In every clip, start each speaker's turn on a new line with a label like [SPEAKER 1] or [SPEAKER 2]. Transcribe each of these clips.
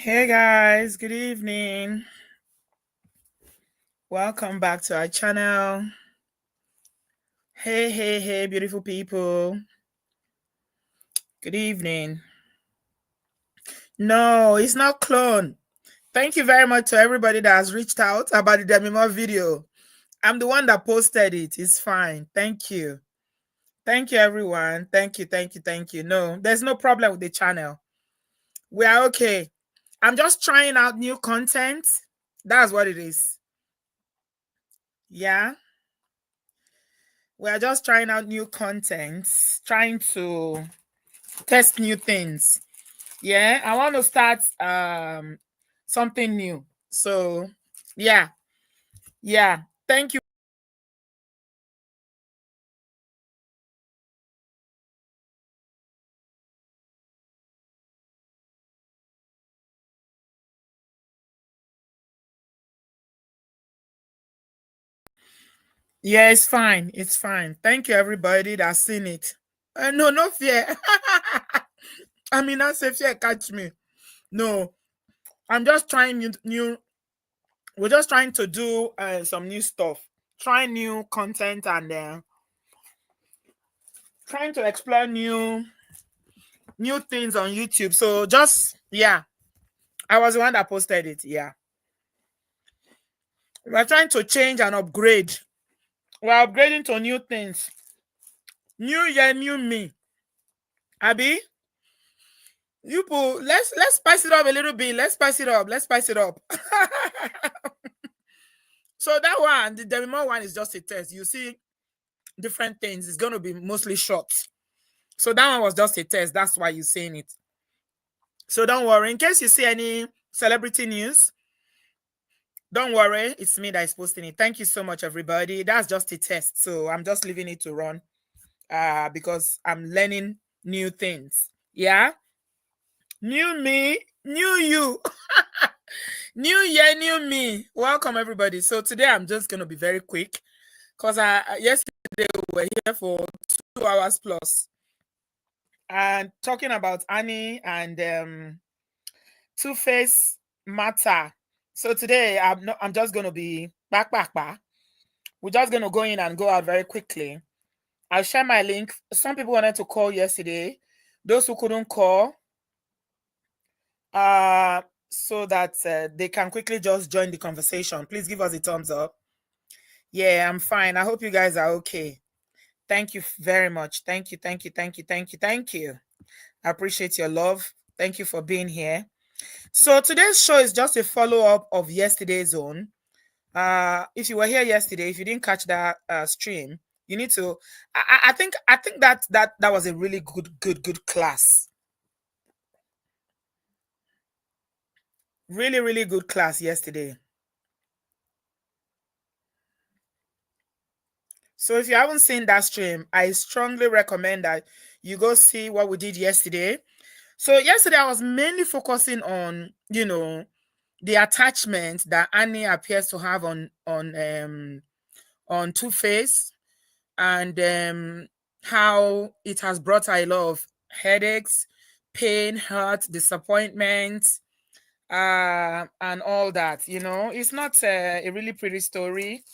[SPEAKER 1] Hey guys, good evening. Welcome back to our channel. Hey, beautiful people. Good evening. No, it's not clone. Thank you very much to everybody that has reached out about the Demimo video. I'm the one that posted it. It's fine. Thank you. Thank you, everyone. Thank you. No, there's no problem with the channel. We are okay. I'm just trying out new content. That's what it is. Yeah. We are just trying out new content, trying to test new things. Yeah, I want to start something new. So, yeah. Thank you. Yeah, it's fine. It's fine. Thank you, everybody that's seen it. No fear. I mean, not say fear catch me. No, I'm just trying new. We're just trying to do some new stuff, try new content, and trying to explore new things on YouTube. So just I was the one that posted it. Yeah, we're trying to change and upgrade. We're upgrading to new things. New year, new me. Abby, you put let's spice it up a little bit. Let's spice it up. So that one, the Demimo one is just a test. You see different things. It's going to be mostly short. So that one was just a test. That's why you're saying it. So don't worry. In case you see any celebrity news, don't worry. It's me that is posting it. Thank you so much, everybody. That's just a test. So I'm just leaving it to run because I'm learning new things. Yeah. New me, new you. New year, new me. Welcome, everybody. So today I'm just going to be very quick because yesterday we were here for 2 hours plus and talking about Annie and Tuface matter. So today I'm just going to be back. We're just going to go in and go out very quickly. I'll share my link. Some people wanted to call yesterday. Those who couldn't call, so that they can quickly just join the conversation. Please give us a thumbs up. Yeah, I'm fine. I hope you guys are okay. Thank you very much. Thank you. I appreciate your love. Thank you for being here. So today's show is just a follow-up of yesterday's own. If you were here yesterday, if you didn't catch that stream, you need to. I think that was a really good class. Really good class yesterday. So if you haven't seen that stream, I strongly recommend that you go see what we did yesterday. So yesterday I was mainly focusing on, the attachment that Annie appears to have on Tuface, and how it has brought her a lot of headaches, pain, hurt, disappointment, and all that. It's not a really pretty story,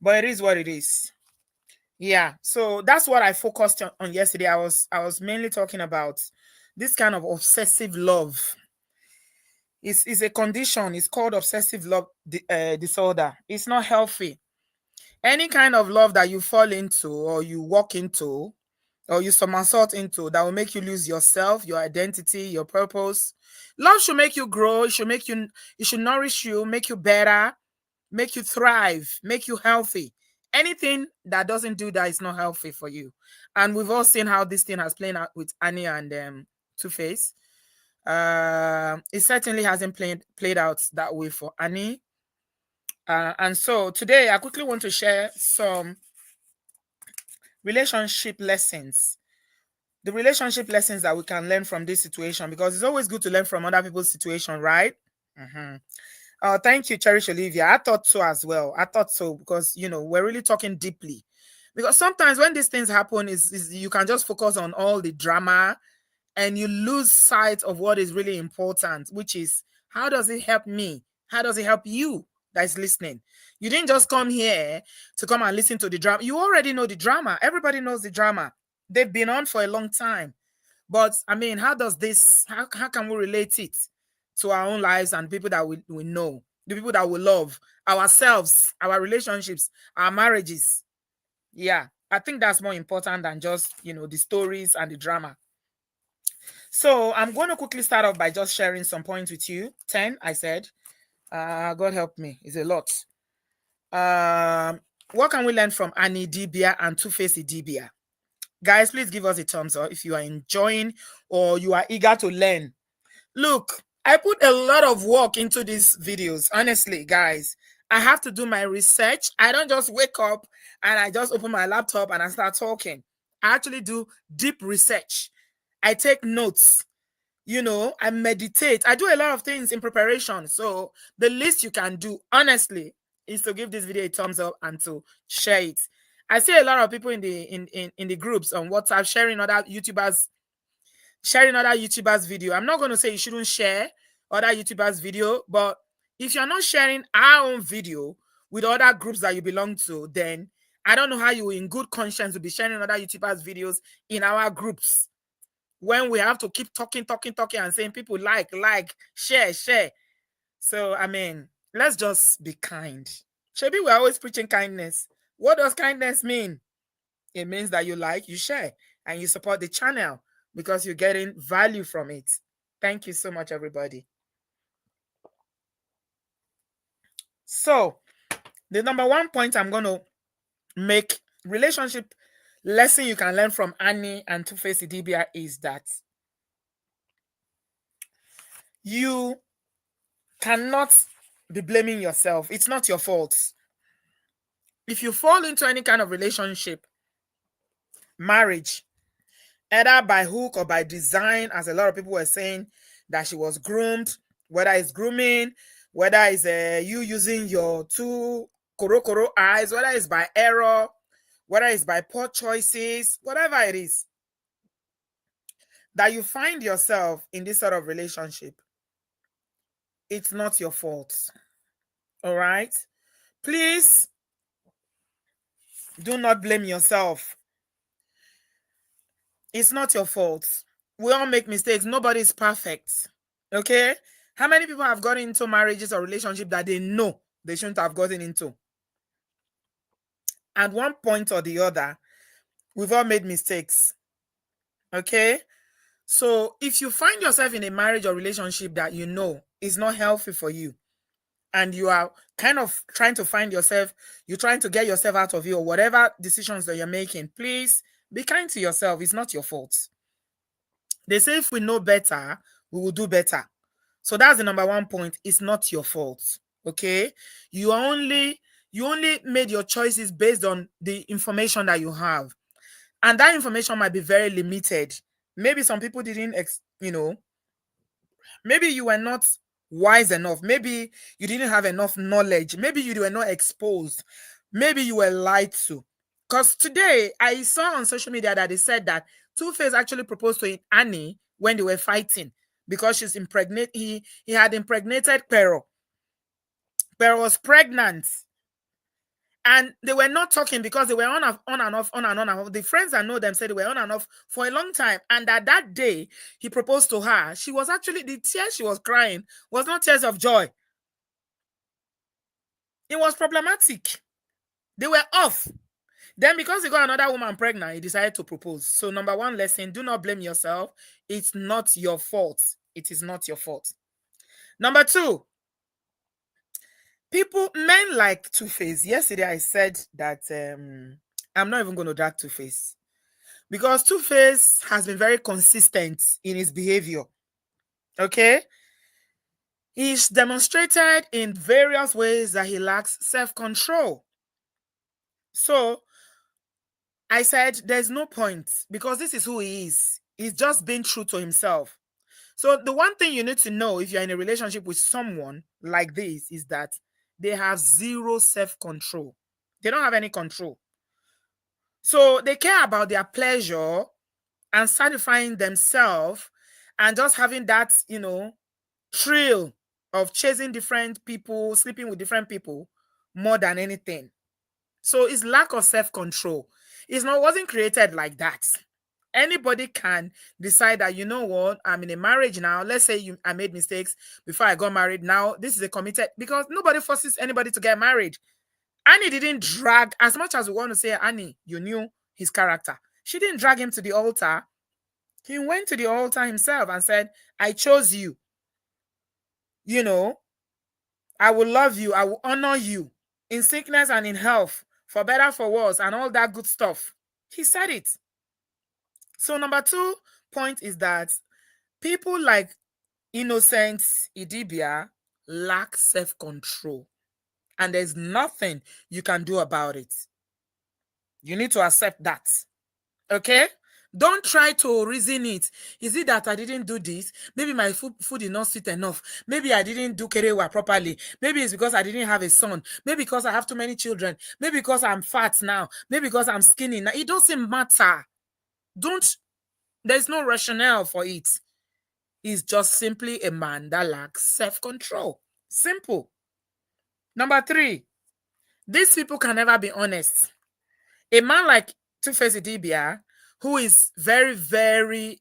[SPEAKER 1] but it is what it is. Yeah, so that's what I focused on yesterday. I was mainly talking about this kind of obsessive love. It's a condition. It's called obsessive love disorder. It's not healthy. Any kind of love that you fall into, or you walk into, or you somersault into, that will make you lose yourself, your identity, your purpose. Love should make you grow. It should nourish you, make you better, make you thrive, make you healthy. Anything that doesn't do that is not healthy for you. And we've all seen how this thing has played out with Annie and Tuface. It certainly hasn't played out that way for Annie. And so today I quickly want to share some relationship lessons. The relationship lessons that we can learn from this situation, because it's always good to learn from other people's situation, right? Thank you, Cherish Olivia. I thought so as well. I thought so because we're really talking deeply. Because sometimes when these things happen, is you can just focus on all the drama and you lose sight of what is really important, which is, how does it help me? How does it help you that is listening? You didn't just come here to come and listen to the drama. You already know the drama. Everybody knows the drama. They've been on for a long time. But I mean, how can we relate it to our own lives and people that we know, the people that we love, ourselves, our relationships, our marriages? Yeah, I think that's more important than just, the stories and the drama. So I'm going to quickly start off by just sharing some points with you. 10, I said. God help me. It's a lot. What can we learn from Annie Idibia and Tuface Idibia? Guys, please give us a thumbs up if you are enjoying or you are eager to learn. Look, I put a lot of work into these videos. Honestly, guys, I have to do my research. I don't just wake up and I just open my laptop and I start talking. I actually do deep research. I take notes. I meditate. I do a lot of things in preparation. So the least you can do, honestly, is to give this video a thumbs up and to share it. I see a lot of people in the groups on WhatsApp sharing other YouTubers video. I'm not going to say you shouldn't share other YouTubers video, but if you're not sharing our own video with other groups that you belong to, then I don't know how you in good conscience will be sharing other YouTubers videos in our groups when we have to keep talking and saying people like, share. So, I mean, let's just be kind. Maybe we're always preaching kindness. What does kindness mean? It means that you like, you share, and you support the channel because you're getting value from it. Thank you so much, everybody. So, the number one point I'm going to make, relationship lesson you can learn from Annie and Tuface Idibia, is that you cannot be blaming yourself. It's not your fault. If you fall into any kind of relationship, marriage, either by hook or by design, as a lot of people were saying that she was groomed, whether it's grooming, whether it's you using your two koro eyes, whether it's by error, whether it's by poor choices, whatever it is, that you find yourself in this sort of relationship, it's not your fault. All right? Please do not blame yourself. It's not your fault. We all make mistakes. Nobody's perfect. Okay? How many people have gotten into marriages or relationships that they know they shouldn't have gotten into? At one point or the other, we've all made mistakes. Okay? So if you find yourself in a marriage or relationship that you know is not healthy for you, and you are kind of trying to find yourself, you're trying to get yourself out of it, or whatever decisions that you're making, please be kind to yourself. It's not your fault. They say if we know better, we will do better. So that's the number one point. It's not your fault. Okay? You only made your choices based on the information that you have. And that information might be very limited. Maybe some people didn't, maybe you were not wise enough. Maybe you didn't have enough knowledge. Maybe you were not exposed. Maybe you were lied to. Because today I saw on social media that they said that Tuface actually proposed to Annie when they were fighting because she's impregnated. He had impregnated Pero. Pero was pregnant. And they were not talking because they were on and off. The friends that know them said they were on and off for a long time. And that day he proposed to her, she was actually, the tears she was crying was not tears of joy. It was problematic. They were off. Then because he got another woman pregnant, he decided to propose. So number one lesson, do not blame yourself. It's not your fault. It is not your fault. Number two, men like Tuface. Yesterday I said that I'm not even going to drag Tuface because Tuface has been very consistent in his behavior. Okay? He's demonstrated in various ways that he lacks self-control. So I said there's no point because this is who he is. He's just being true to himself. So the one thing you need to know if you're in a relationship with someone like this is that they have zero self-control. They don't have any control. So they care about their pleasure and satisfying themselves and just having that, thrill of chasing different people, sleeping with different people more than anything. So it's lack of self-control. Wasn't created like that. Anybody can decide that, you know what, I'm in a marriage now. Let's say I made mistakes before I got married. Now this is a committed, because nobody forces anybody to get married. Annie didn't drag, as much as we want to say, Annie, you knew his character. She didn't drag him to the altar. He went to the altar himself and said, I chose you. I will love you. I will honor you in sickness and in health, for better, for worse, and all that good stuff. He said it. So number 2 point is that people like innocent Idibia lack self-control. And there's nothing you can do about it. You need to accept that. Okay? Don't try to reason it. Is it that I didn't do this? Maybe my food is not sweet enough. Maybe I didn't do kerewa properly. Maybe it's because I didn't have a son. Maybe because I have too many children. Maybe because I'm fat now. Maybe because I'm skinny now. It doesn't matter. There's no rationale for it. He's just simply a man that lacks self-control. Simple. Number 3, these people can never be honest. A man like Tuface Idibia, who is very, very,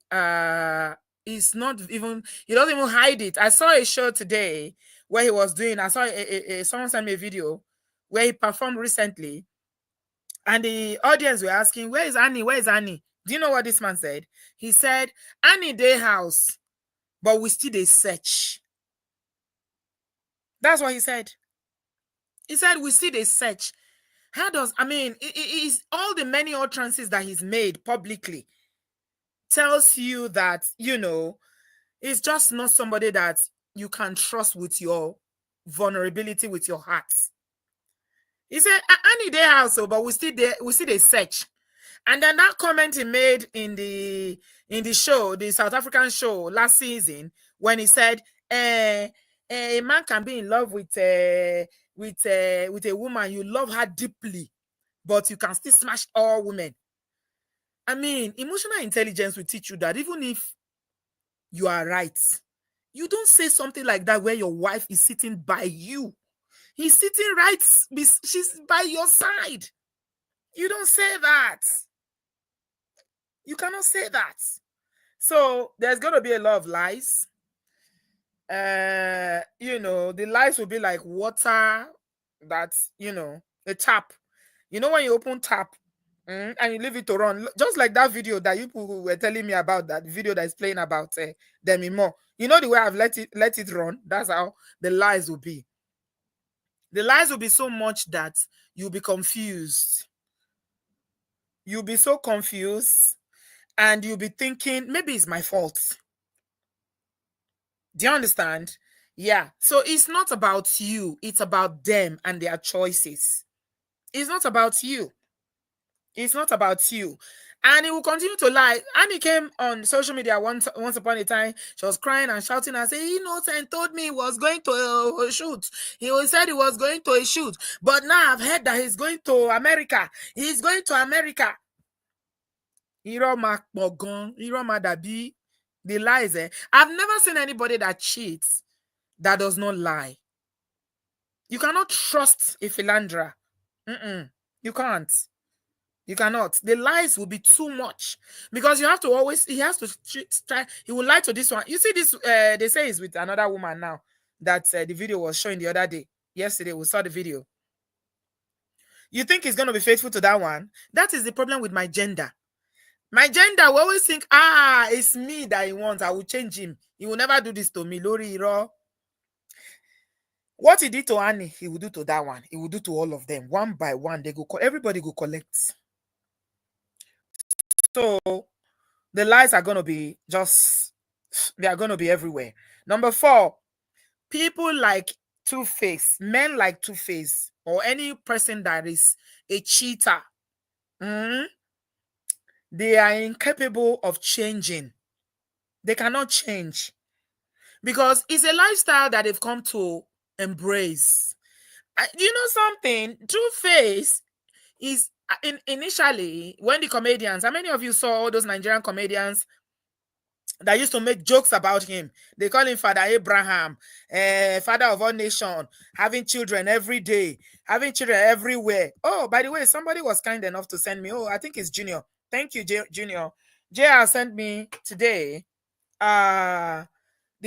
[SPEAKER 1] is not even, he doesn't even hide it. I saw a show today where he was doing, I saw someone sent me a video where he performed recently, and the audience were asking, where is Annie? Where is Annie? Do you know what this man said? He said, Annie dey house, but we still dey search. That's what he said. He said, we still dey search. How does, it is all the many utterances that he's made publicly tells you that, it's just not somebody that you can trust with your vulnerability, with your heart. He said, Annie dey house, but we still dey search. And then that comment he made in the show, the South African show last season, when he said, a man can be in love with a woman, you love her deeply, but you can still smash all women. Emotional intelligence will teach you that even if you are right, you don't say something like that where your wife is sitting by you. He's sitting right, she's by your side. You don't say that. You cannot say that. So there's going to be a lot of lies. The lies will be like water that's, a tap. When you open tap and you leave it to run, just like that video that you people were telling me about, that video that is playing about Demi Moore. The way I've let it run, that's how the lies will be. The lies will be so much that you'll be confused. You'll be so confused and you'll be thinking, maybe it's my fault. Do you understand? Yeah. So it's not about you. It's about them and their choices. It's not about you. It's not about you. And he will continue to lie. Annie came on social media once upon a time. She was crying and shouting and saying, Innocent told me he was going to a shoot. He said he was going to a shoot. But now I've heard that he's going to America. He's going to America. Iroma Bogon, Iroma Dabi, the lies. I've never seen anybody that cheats that does not lie. You cannot trust a philanderer. You can't. You cannot. The lies will be too much because you have to always, he has to try, he will lie to this one. You see this, they say he's with another woman now that the video was showing the other day. Yesterday, we saw the video. You think he's going to be faithful to that one? That is the problem with my gender. My gender will always think, it's me that he wants. I will change him. He will never do this to me. Lori Iro. What he did to Annie, he will do to that one. He will do to all of them. One by one, everybody go collect. So the lies are going to be they are going to be everywhere. Number 4, people like Tuface, men like Tuface, or any person that is a cheater, they are incapable of changing. They cannot change because it's a lifestyle that they've come to embrace. You know something? Tuface is initially, when the comedians, how many of you saw all those Nigerian comedians that used to make jokes about him? They call him Father Abraham, father of all nations, having children every day, having children everywhere. Oh, by the way, somebody was kind enough to send me. Oh, I think it's Junior. Thank you, Junior. JR sent me today the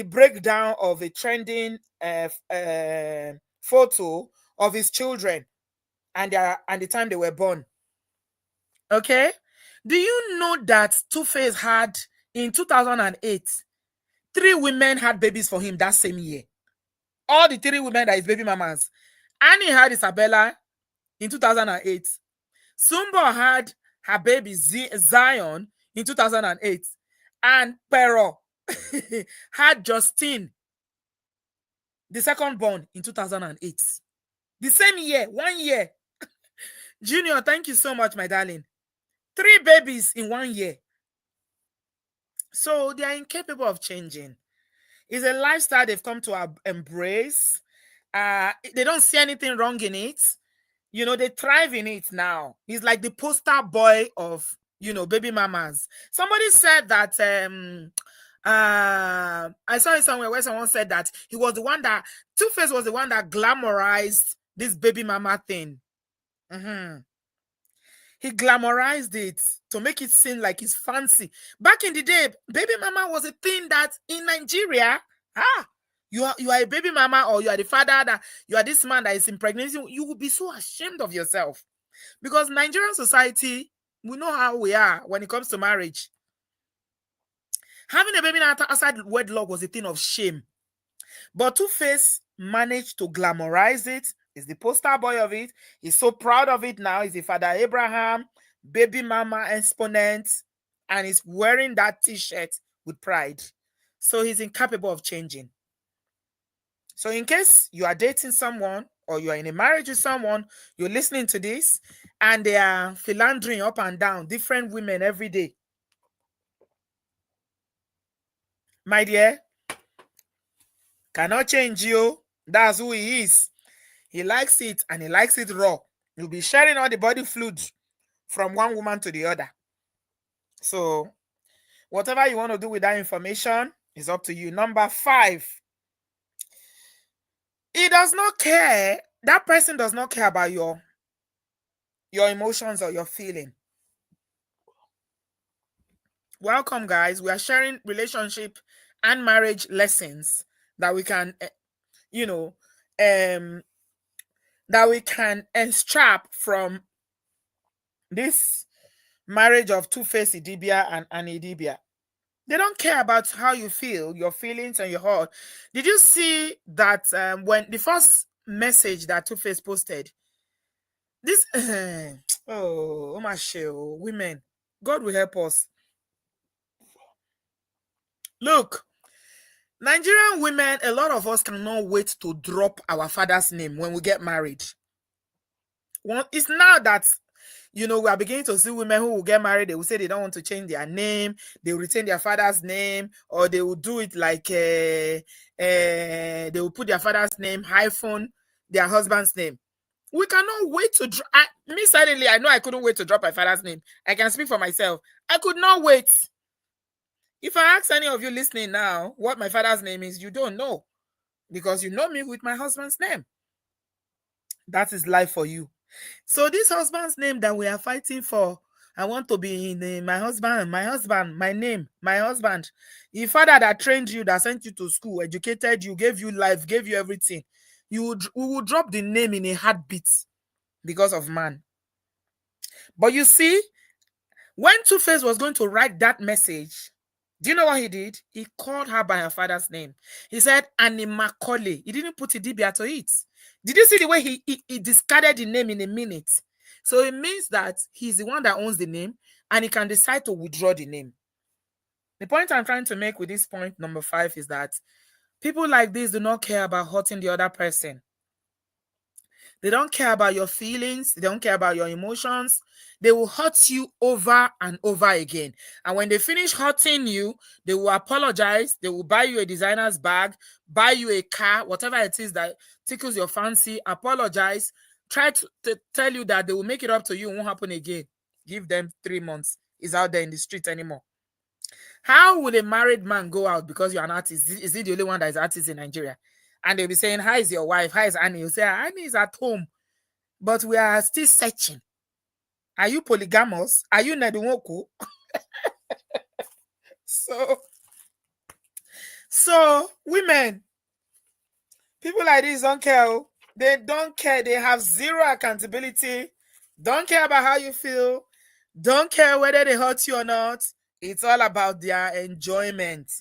[SPEAKER 1] breakdown of a trending photo of his children and the time they were born. Okay, do you know that Tuface had in 2008 3 women had babies for him that same year? All the 3 women that is baby mamas. Annie had Isabella in 2008. Sumbo had her baby Zion in 2008, and Pero had Justine, the second born, in 2008. The same year, 1 year. Junior, thank you so much, my darling. 3 babies in 1 year. So they are incapable of changing. It's a lifestyle they've come to embrace. They don't see anything wrong in it. You know, they thrive in it now. He's like the poster boy of, you know, baby mamas. Somebody said that I saw it somewhere where someone said that he was the one that Tuface was the one that glamorized this baby mama thing. He glamorized it to make it seem like it's fancy. Back in the day, baby mama was a thing that in Nigeria, you are a baby mama, or you are the father, that you are this man that is impregnating, you will be so ashamed of yourself. Because Nigerian society, we know how we are when it comes to marriage. Having a baby outside wedlock was a thing of shame. But Tuface managed to glamorize it. He's the poster boy of it. He's so proud of it now. He's the Father Abraham, baby mama exponent, and he's wearing that t-shirt with pride. So he's incapable of changing. So in case you are dating someone or you are in a marriage with someone, you're listening to this, and they are philandering up and down, different women every day. My dear, cannot change you. That's who he is. He likes it, and he likes it raw. You'll be sharing all the body fluids from one woman to the other. So whatever you want to do with that information is up to you. Number 5, he does not care. That person does not care about your emotions or your feeling. Welcome, guys. We are sharing relationship and marriage lessons that we can, that we can extract from this marriage of Tuface, Idibia, and Idibia. They don't care about how you feel, your feelings and your heart. Did you see that when the first message that Tuface posted, this, oh my show, women, God will help us. Look, Nigerian women, a lot of us cannot wait to drop our father's name when we get married. Well, it's now that, we are beginning to see women who will get married. They will say they don't want to change their name. They will retain their father's name, or they will do it like they will put their father's name hyphen their husband's name. We cannot wait to drop. Me suddenly, I know I couldn't wait to drop my father's name. I can speak for myself. I could not wait. If I ask any of you listening now what my father's name is, you don't know, because you know me with my husband's name. That is life for you. So this husband's name that we are fighting for, I want to be in my husband, my name, my husband. The father that trained you, that sent you to school, educated you, gave you life, gave you everything. We will drop the name in a heartbeat because of man. But you see, when Tuface was going to write that message, do you know what he did? He called her by her father's name. He said, Annie Macaulay. He didn't put Idibia to it. Did you see the way he discarded the name in a minute? So it means that he's the one that owns the name, and he can decide to withdraw the name. The point I'm trying to make with this point, number 5, is that people like this do not care about hurting the other person. They don't care about your feelings. They don't care about your emotions. They will hurt you over and over again. And when they finish hurting you, they will apologize. They will buy you a designer's bag, buy you a car, whatever it is that tickles your fancy, apologize, try to tell you that they will make it up to you, it won't happen again. Give them 3 months. Is out there in the street anymore. How would a married man go out because you're an artist? Is he the only one that is artist in Nigeria? And they'll be saying, how is your wife? How is Annie? You say, Annie is at home, but we are still searching. Are you polygamous? Are you Nedunwoku? So women, people like this don't care. They don't care. They have zero accountability. Don't care about how you feel. Don't care whether they hurt you or not. It's all about their enjoyment.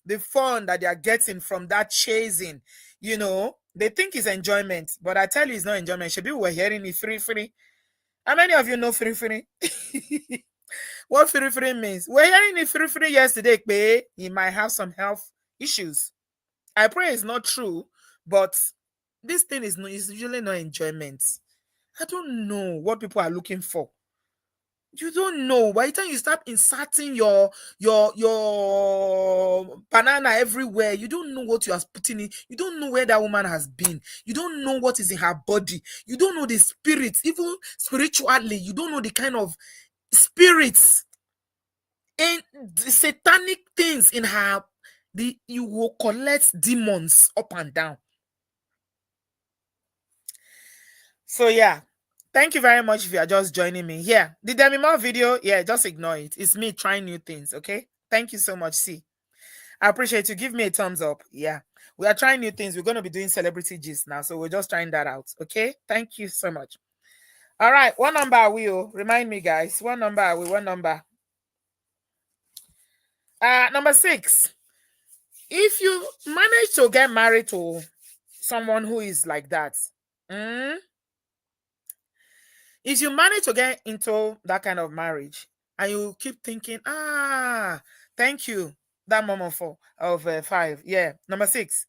[SPEAKER 1] The fun that they are getting from that chasing. You know, they think it's enjoyment. But I tell you, it's not enjoyment. Should be we're hearing it free. How many of you know free? What free means? We're hearing it free yesterday, but he might have some health issues. I pray it's not true, but this thing is usually not enjoyment. I don't know what people are looking for. You don't know. By the time you start inserting your banana everywhere, you don't know what you are putting in. You don't know where that woman has been. You don't know what is in her body. You don't know the spirits, even spiritually. You don't know the kind of spirits and the satanic things in her. You will collect demons up and down. So yeah, thank you very much if you are just joining me here. The Demi Moore video, yeah, just ignore it. It's me trying new things, okay? Thank you so much, C. I appreciate you. Give me a thumbs up. Yeah, we are trying new things. We're going to be doing celebrity gist now, so we're just trying that out, okay? Thank you so much. All right, what number are we? Remind me, guys. What number are we? What number? Number 6. If you manage to get married to someone who is like that, if you manage to get into that kind of marriage and you keep thinking, thank you, that mom of 5. Yeah, number 6.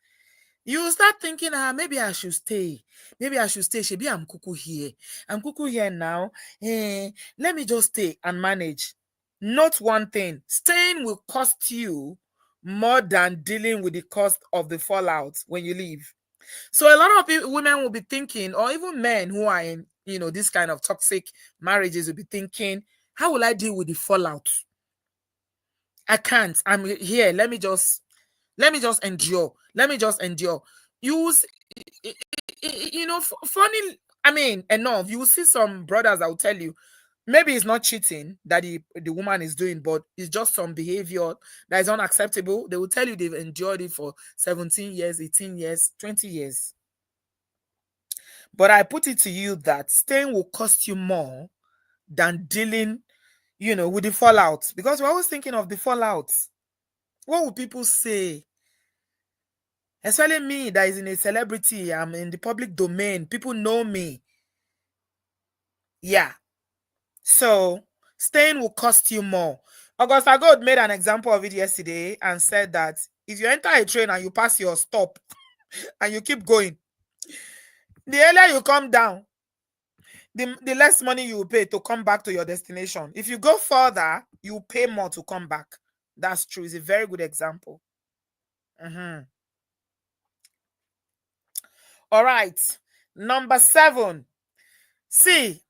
[SPEAKER 1] You start thinking, maybe I should stay. Maybe I should stay. Maybe I'm cuckoo here. I'm cuckoo here now. Let me just stay and manage. Note one thing. Staying will cost you more than dealing with the cost of the fallout when you leave. So a lot of women will be thinking, or even men who are in, this kind of toxic marriages will be thinking, how will I deal with the fallout? I can't. I'm here. Let me just endure. Let me just endure. Funny. I mean, enough. You will see some brothers that will tell you, maybe it's not cheating that the woman is doing, but it's just some behavior that is unacceptable. They will tell you they've endured it for 17 years, 18 years, 20 years. But I put it to you that staying will cost you more than dealing, with the fallout. Because we're always thinking of the fallout. What will people say? Especially me that is in a celebrity. I'm in the public domain. People know me. Yeah. So staying will cost you more. Augusta God made an example of it yesterday and said that if you enter a train and you pass your stop and you keep going, the earlier you come down, the less money you will pay to come back to your destination. If you go further, you pay more to come back. That's true. It's a very good example. All right. Number 7. See,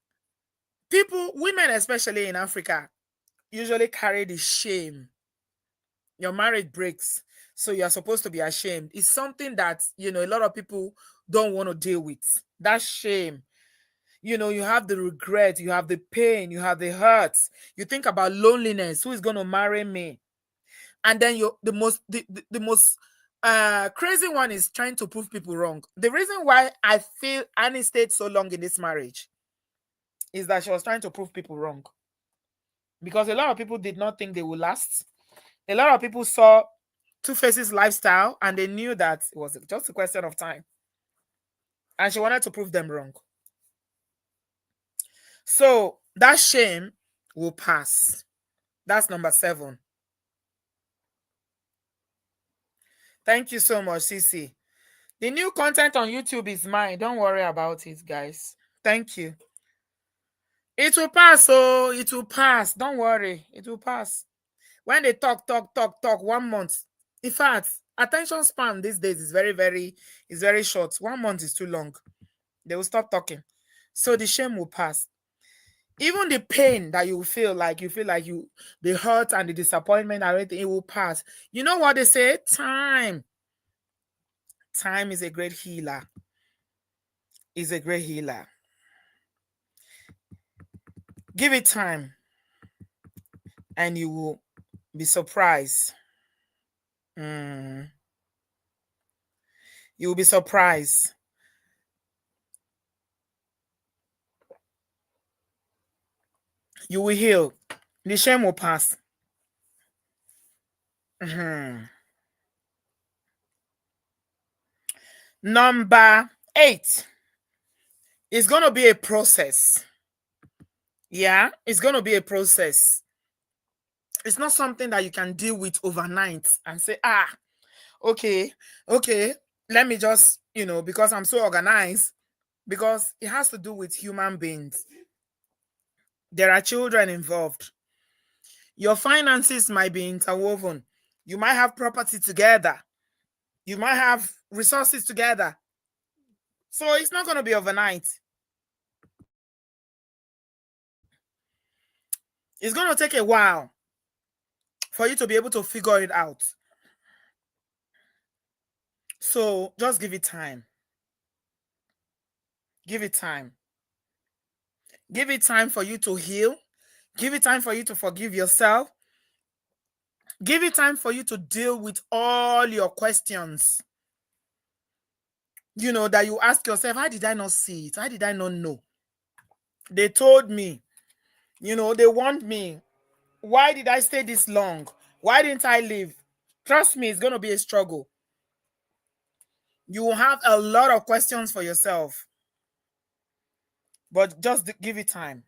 [SPEAKER 1] women especially in Africa, usually carry the shame. Your marriage breaks, so you're supposed to be ashamed. It's something that, a lot of people don't want to deal with. That shame. You have the regret, you have the pain, you have the hurt. You think about loneliness. Who is going to marry me? And then the most crazy one is trying to prove people wrong. The reason why I feel Annie stayed so long in this marriage is that she was trying to prove people wrong. Because a lot of people did not think they would last. A lot of people saw Tuface's lifestyle and they knew that it was just a question of time. And she wanted to prove them wrong. So that shame will pass. That's number 7. Thank you so much, Cece. The new content on YouTube is mine. Don't worry about it, guys. Thank you. It will pass. Oh, it will pass. Don't worry. It will pass. When they talk 1 month. In fact, attention span these days is very, very short. 1 month is too long. They will stop talking. So the shame will pass. Even the pain that you feel like the hurt and the disappointment and everything, it will pass. You know what they say? Time is a great healer. Is a great healer. Give it time and you will be surprised. You will be surprised. You will heal. The shame will pass. Number 8. It's going to be a process. Yeah, it's going to be a process. It's not something that you can deal with overnight and say, okay, let me just, because I'm so organized, because it has to do with human beings. There are children involved. Your finances might be interwoven. You might have property together. You might have resources together. So it's not going to be overnight. It's going to take a while for you to be able to figure it out. So just give it time. Give it time. Give it time for you to heal. Give it time for you to forgive yourself. Give it time for you to deal with all your questions. That you ask yourself, how did I not see it? How did I not know? They told me, they warned me. Why did I stay this long? Why didn't I leave? Trust me, it's going to be a struggle. You will have a lot of questions for yourself. But just give it time.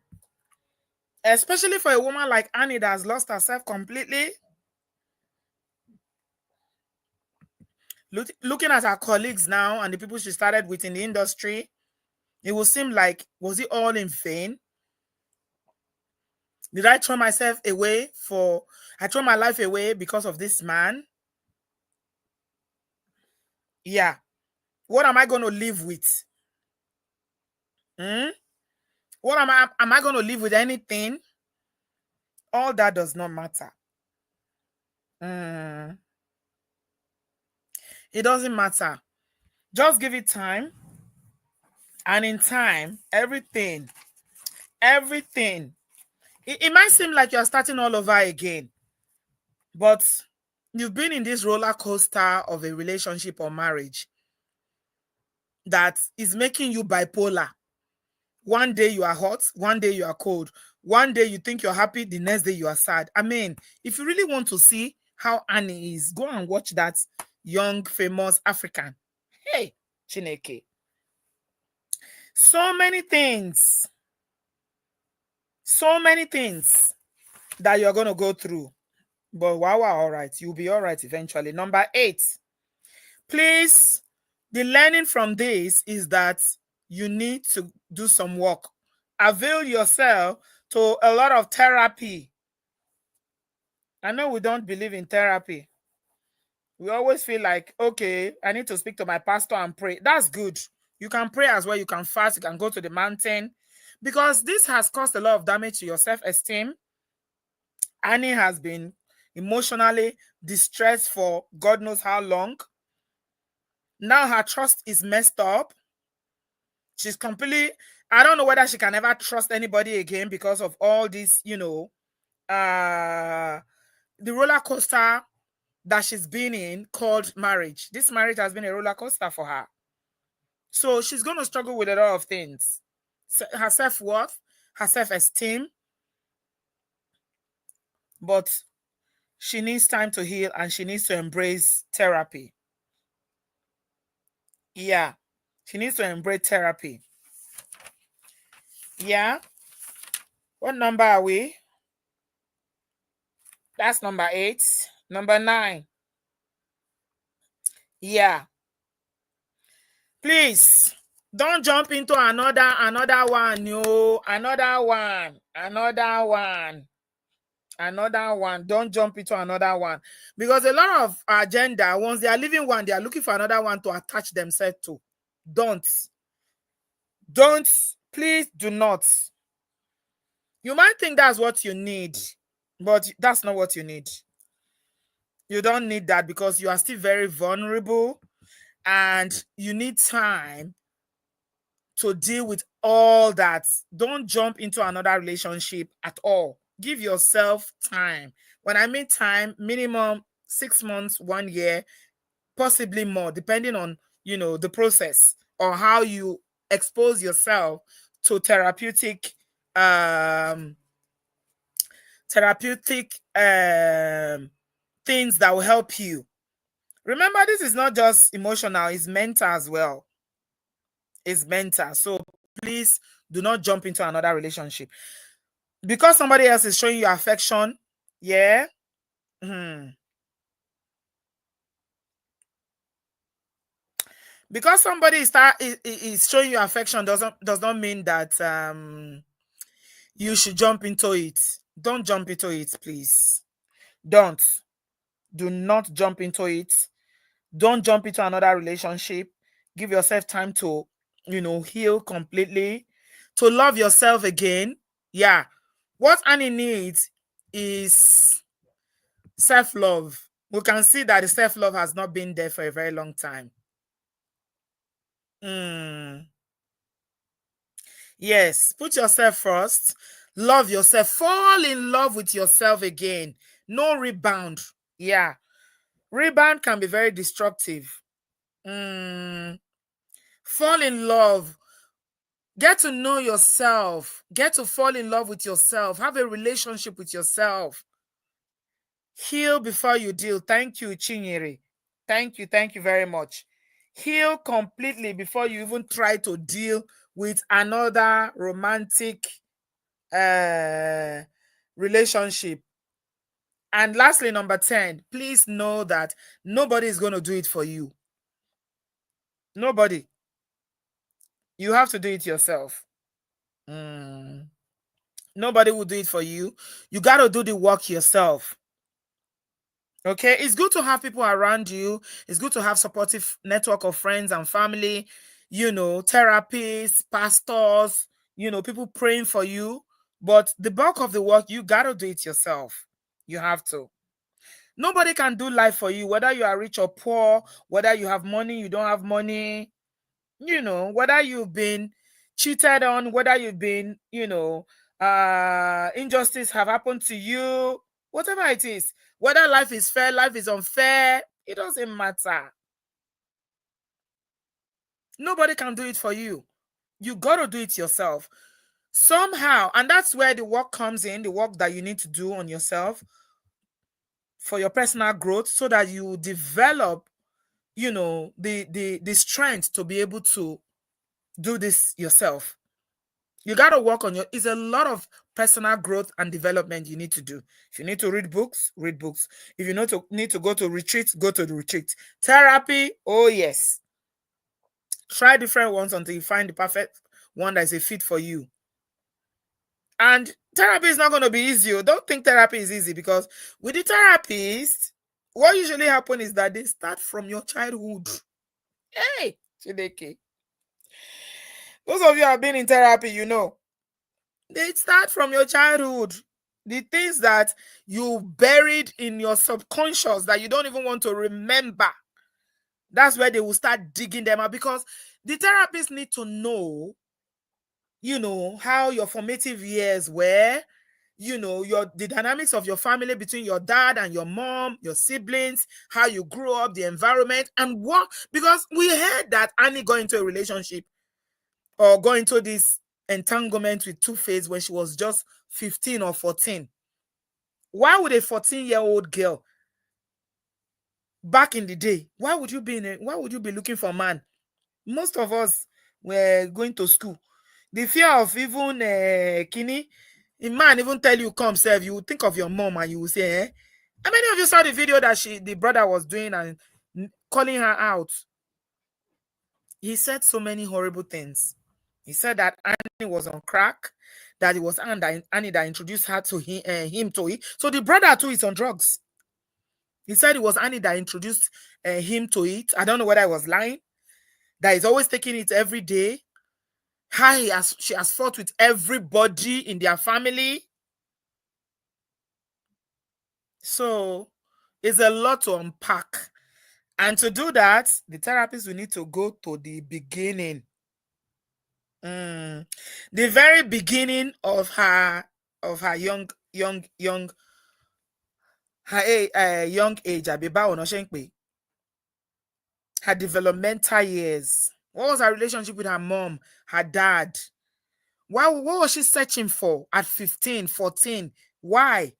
[SPEAKER 1] Especially for a woman like Annie that has lost herself completely. Looking at her colleagues now and the people she started with in the industry, it will seem like, was it all in vain? Did I throw myself away I throw my life away because of this man? Yeah. What am I going to live with? What am I going to live with anything? All that does not matter. It doesn't matter. Just give it time. And in time, everything, it might seem like you're starting all over again. But you've been in this roller coaster of a relationship or marriage that is making you bipolar. One day you are hot, one day you are cold. One day you think you're happy, the next day you are sad. I mean, if you really want to see how Annie is, go and watch that young, famous African. Hey, Chineke. So many things that you're going to go through. But wow, all right. You'll be all right eventually. Number 8. Please, the learning from this is that you need to do some work. Avail yourself to a lot of therapy. I know we don't believe in therapy. We always feel like, okay, I need to speak to my pastor and pray. That's good. You can pray as well. You can fast. You can go to the mountain. Because this has caused a lot of damage to your self-esteem. Annie has been emotionally distressed for God knows how long. Now her trust is messed up. She's completely, I don't know whether she can ever trust anybody again because of all this, the roller coaster that she's been in called marriage. This marriage has been a roller coaster for her. So she's going to struggle with a lot of things. Her self-worth, her self-esteem. But she needs time to heal and she needs to embrace therapy. Yeah. She needs to embrace therapy. Yeah. What number are we? That's number 8. Number 9. Yeah. Please, don't jump into another one. No, another one. Don't jump into another one. Because a lot of agenda, once they are leaving one, they are looking for another one to attach themselves to. Don't. Don't, please do not. You might think that's what you need, but that's not what you need. You don't need that because you are still very vulnerable and you need time to deal with all that. Don't jump into another relationship at all. Give yourself time. When I mean time, minimum 6 months, 1 year, possibly more, depending on, the process or how you expose yourself to um therapeutic things that will help you. Remember, this is not just emotional, it's mental as well. It's mental. So please do not jump into another relationship because somebody else is showing you affection. Yeah. Because somebody is showing you affection does not mean that you should jump into it. Don't jump into it, please. Don't. Do not jump into it. Don't jump into another relationship. Give yourself time to, heal completely, to love yourself again. Yeah. What Annie needs is self-love. We can see that the self-love has not been there for a very long time. Yes, put yourself first. Love yourself. Fall in love with yourself again. No rebound. Yeah. Rebound can be very destructive. Fall in love. Get to know yourself. Get to fall in love with yourself. Have a relationship with yourself. Heal before you deal. Thank you, Chinyere. Thank you. Thank you very much. Heal completely before you even try to deal with another romantic relationship. And lastly, number 10, please know that nobody is going to do it for you. Nobody. You have to do it yourself. Nobody will do it for you. You got to do the work yourself. Okay, it's good to have people around you. It's good to have supportive network of friends and family, therapists, pastors, people praying for you. But the bulk of the work, you got to do it yourself. You have to. Nobody can do life for you, whether you are rich or poor, whether you have money, you don't have money, whether you've been cheated on, whether you've been, injustice have happened to you, whatever it is, whether life is fair, life is unfair, it doesn't matter. Nobody can do it for you. You got to do it yourself somehow. And that's where the work comes in, the work that you need to do on yourself for your personal growth so that you develop, the strength to be able to do this yourself. You got to work on it's a lot of personal growth and development you need to do. If you need to read books, read books. If you need to go to retreat, go to the retreat. Therapy, oh yes. Try different ones until you find the perfect one that is a fit for you. And therapy is not going to be easy. Don't think therapy is easy, because with the therapist, what usually happens is that they start from your childhood. Hey, Chideke. Those of you who have been in therapy, they start from your childhood. The things that you buried in your subconscious that you don't even want to remember. That's where they will start digging them out, because the therapists need to know, how your formative years were, the dynamics of your family between your dad and your mom, your siblings, how you grew up, the environment, and what, because we heard that Annie got into a relationship or got into this entanglement with Tuface when she was just 15 or 14. Why would a 14-year-old girl back in the day, why would you be looking for a man? Most of us were going to school. The fear of even Kini, a man even tell you come serve, you think of your mom and you will say, eh? How many of you saw the video that the brother was doing and calling her out? He said so many horrible things. He said that Annie was on crack, that it was Annie that introduced her to him to it. So the brother too is on drugs. He said it was Annie that introduced him to it. I don't know whether I was lying. That he's always taking it every day. she has fought with everybody in their family. So it's a lot to unpack. And to do that, the therapist will need to go to the beginning. The very beginning of her young young age, her developmental years. What was her relationship with her mom, her dad? What was she searching for at 15, 14? Why?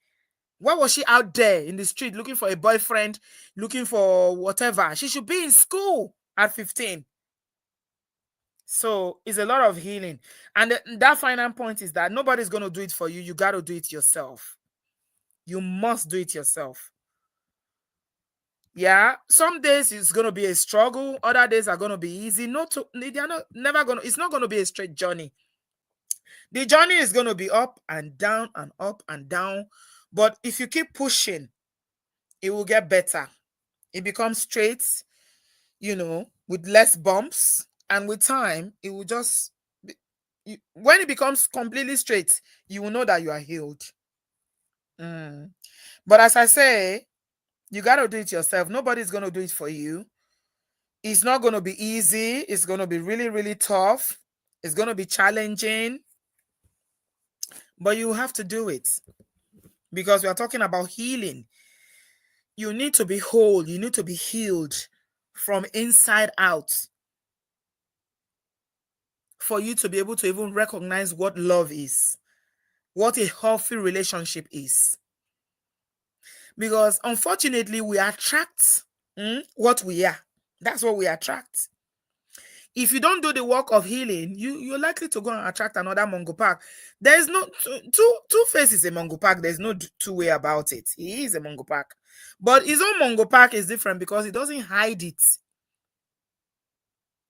[SPEAKER 1] Why was she out there in the street looking for a boyfriend, looking for whatever? She should be in school at 15. So it's a lot of healing. And that final point is that nobody's going to do it for you. You got to do it yourself. You must do it yourself. Yeah, some days it's going to be a struggle. Other days are going to be easy. It's not going to be a straight journey. The journey is going to be up and down and up and down. But if you keep pushing, it will get better. It becomes straight, with less bumps. And with time, it will just, when it becomes completely straight, you will know that you are healed. But as I say, you got to do it yourself. Nobody's going to do it for you. It's not going to be easy. It's going to be really, really tough. It's going to be challenging. But you have to do it. Because we are talking about healing. You need to be whole. You need to be healed from inside out for you to be able to even recognize what love is, what a healthy relationship is. Because unfortunately, we attract what we are. That's what we attract. If you don't do the work of healing, you're likely to go and attract another Mongo Park. There is no Tuface is a Mongo Park. There's no two way about it. He is a Mongo Park, but his own Mongo Park is different because he doesn't hide it.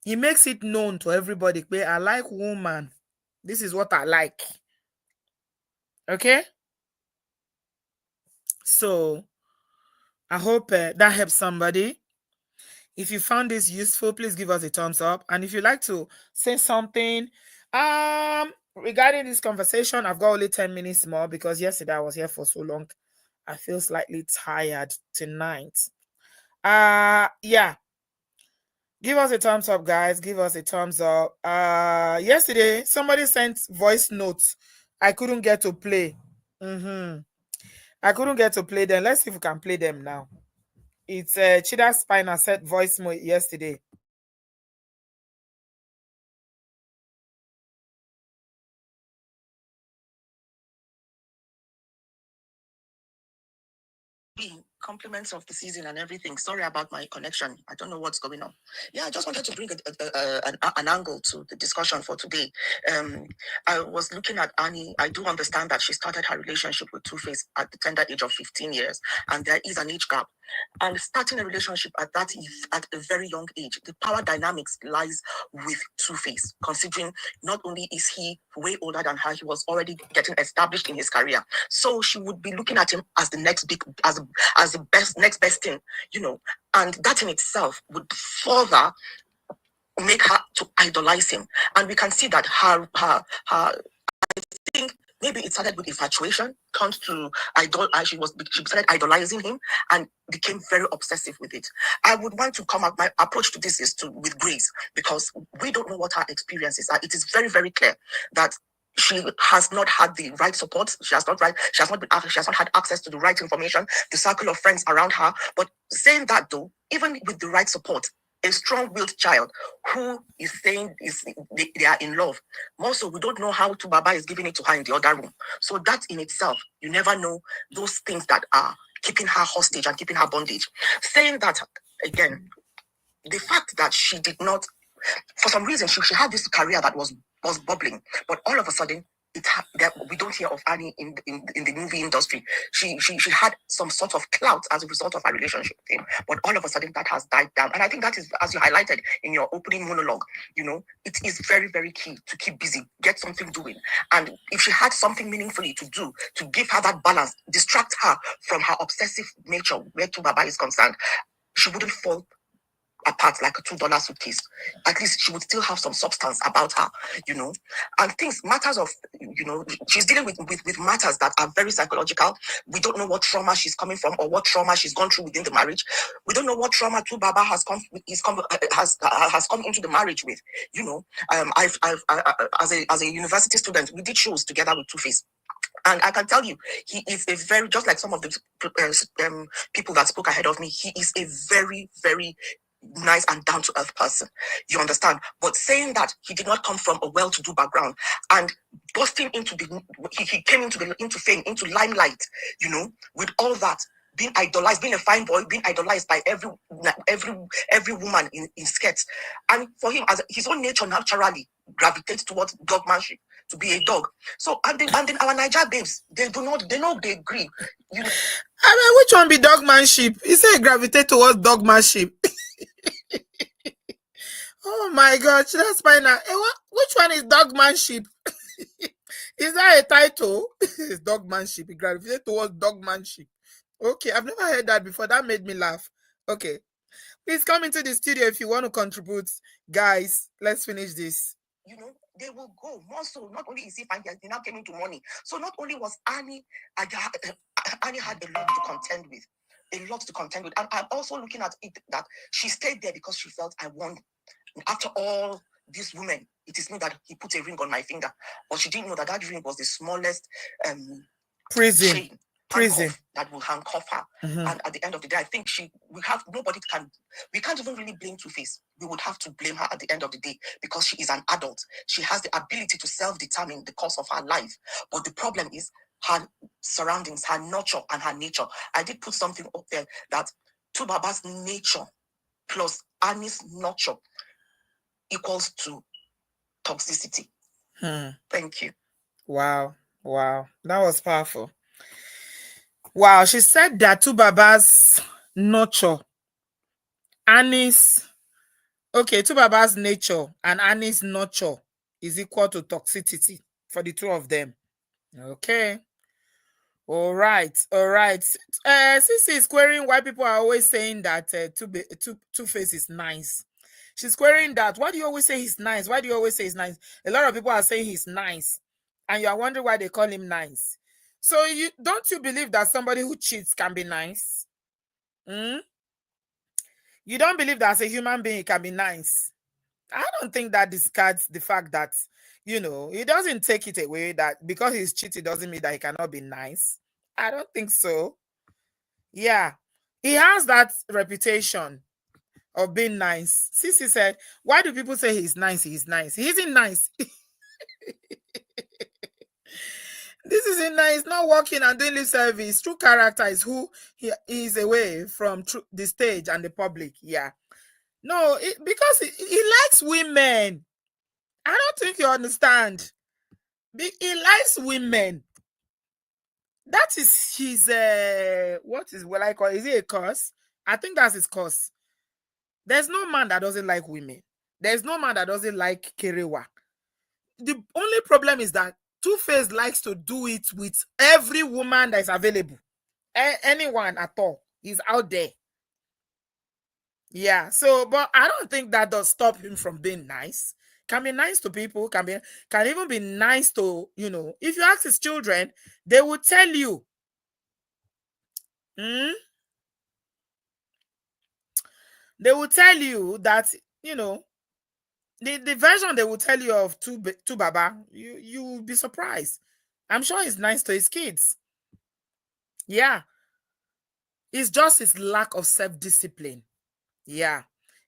[SPEAKER 1] He makes it known to everybody. I like woman. This is what I like. Okay. So I hope that helps somebody. If you found this useful, please give us a thumbs up. And if you'd like to say something regarding this conversation, I've got only 10 minutes more because yesterday I was here for so long. I feel slightly tired tonight. Yeah. Give us a thumbs up, guys. Give us a thumbs up. Yesterday, somebody sent voice notes. I couldn't get to play. I couldn't get to play them. Let's see if we can play them now. It's Chida Spina sent voice note yesterday. Compliments of the season and everything. Sorry about my connection. I don't know what's going on. Yeah, I just wanted to bring an angle to the discussion for today. I was looking at Annie. I do understand that she started her relationship with Tuface at the tender age of 15 years, and there is an age gap. And starting a relationship at a very young age, the power dynamics lies with Tuface, considering not only is he way older than her, he was already getting established in his career. So she would be looking at him as the next as the next best thing, and that in itself would further make her to idolize him. And we can see that her I think maybe it started with infatuation, turned to she started idolizing him and became very obsessive with it. I would want to come up, my approach to this is with grace, because we don't know what her experiences are. It is very, very clear that she has not had the right support. She has not had access to the right information, the circle of friends around her. But saying that though, even with the right support, a strong-willed child who is saying they are in love. More so, we don't know how Baba is giving it to her in the other room. So that in itself, you never know those things that are keeping her hostage and keeping her bondage. Saying that, again, the fact that she did not, for some reason, she had this career that was bubbling, but all of a sudden, we don't hear of Annie in the movie industry. She had some sort of clout as a result of her relationship with him, but all of a sudden that has died down. And I think that is, as you highlighted in your opening monologue, it is very, very key to keep busy, get something doing. And if she had something meaningfully to do to give her that balance, distract her from her obsessive nature where Tubaba is concerned, she wouldn't fall
[SPEAKER 2] apart, like a $2 suitcase. At least she would still have some substance about her, and things, matters of, she's dealing with matters that are very psychological. We don't know what trauma she's coming from or what trauma she's gone through within the marriage. We don't know what trauma Tubaba has come into the marriage with. As a university student, we did shows together with Tuface. And I can tell you, he is a very, just like some of the people that spoke ahead of me, he is a very, very nice and down-to-earth person. You understand? But saying that he did not come from a well-to-do background and busting into he came into fame, into limelight, with all that, being idolized, being a fine boy, being idolized by every woman in skirts. And for him, as his own nature naturally gravitates towards dogmanship, to be a dog. So and then our Niger babes, they agree.
[SPEAKER 1] I mean, which one be dogmanship? He said gravitate towards dogmanship. Oh my gosh, that's fine now. Which one is dogmanship? Is that a title? It's dogmanship. He gravitated towards dogmanship. Okay, I've never heard that before. That made me laugh. Okay. Please come into the studio if you want to contribute. Guys, let's finish this.
[SPEAKER 2] They will go more so. Not only is he fine, he now came into money. So not only was Annie had a lot to contend with. And I'm also looking at it that she stayed there because she felt, I won. After all these women, it is me that he put a ring on my finger. But she didn't know that ring was the smallest
[SPEAKER 1] prison
[SPEAKER 2] that will handcuff her. Mm-hmm. And at the end of the day, I think we can't even really blame Tuface. We would have to blame her at the end of the day because she is an adult. She has the ability to self-determine the course of her life. But the problem is her surroundings, her nurture and her nature. I did put something up there that Tubaba's nature plus Annie's nurture equals to toxicity. Thank you.
[SPEAKER 1] Wow. That was powerful. Wow, she said that Tubaba's nurture, Tubaba's nature and Annie's nurture is equal to toxicity for the two of them. Okay. All right. Sissy is querying why people are always saying that Tuface is nice. She's querying that. Why do you always say he's nice? Why do you always say he's nice? A lot of people are saying he's nice. And you are wondering why they call him nice. So don't you believe that somebody who cheats can be nice? You don't believe that as a human being he can be nice? I don't think that discards the fact that, it doesn't take it away that because he's cheating doesn't mean that he cannot be nice. I don't think so. Yeah. He has that reputation of being nice. Sissy said, why do people say he's nice? He's nice. He isn't nice. This isn't nice. Not working and doing lip service. True character is who he is away from the stage and the public. Yeah. No, because he likes women. I don't think you understand. He likes women. That is his, is it a curse? I think that's his curse. There's no man that doesn't like women. There's no man that doesn't like Kerewa. The only problem is that Tuface likes to do it with every woman that is available. Anyone at all. He's out there. Yeah, so, but I don't think that does stop him from being nice. Can be nice to people, can even be nice to, if you ask his children, they will tell you. They will tell you that, the version they will tell you of Tubaba, you will be surprised. I'm sure he's nice to his kids. Yeah. It's just his lack of self-discipline. Yeah.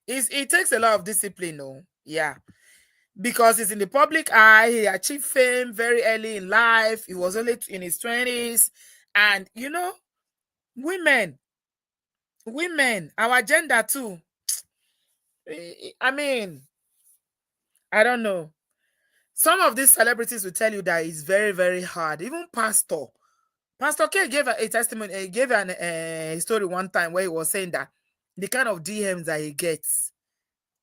[SPEAKER 1] It takes a lot of discipline, though. Yeah. Because he's in the public eye, he achieved fame very early in life. He was only in his 20s. And, women, our gender too. I mean, I don't know. Some of these celebrities will tell you that it's very, very hard. Even Pastor K gave a testimony. He gave a story one time where he was saying that the kind of DMs that he gets,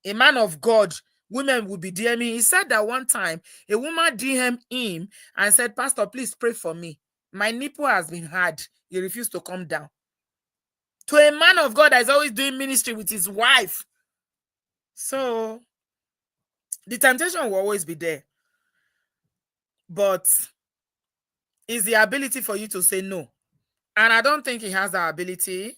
[SPEAKER 1] a man of God, women would be DMing. He said that one time a woman DM'd him and said, Pastor, please pray for me. My nipple has been hard. He refused to come down. To a man of God that is always doing ministry with his wife. So the temptation will always be there, but it's the ability for you to say no. And I don't think he has that ability.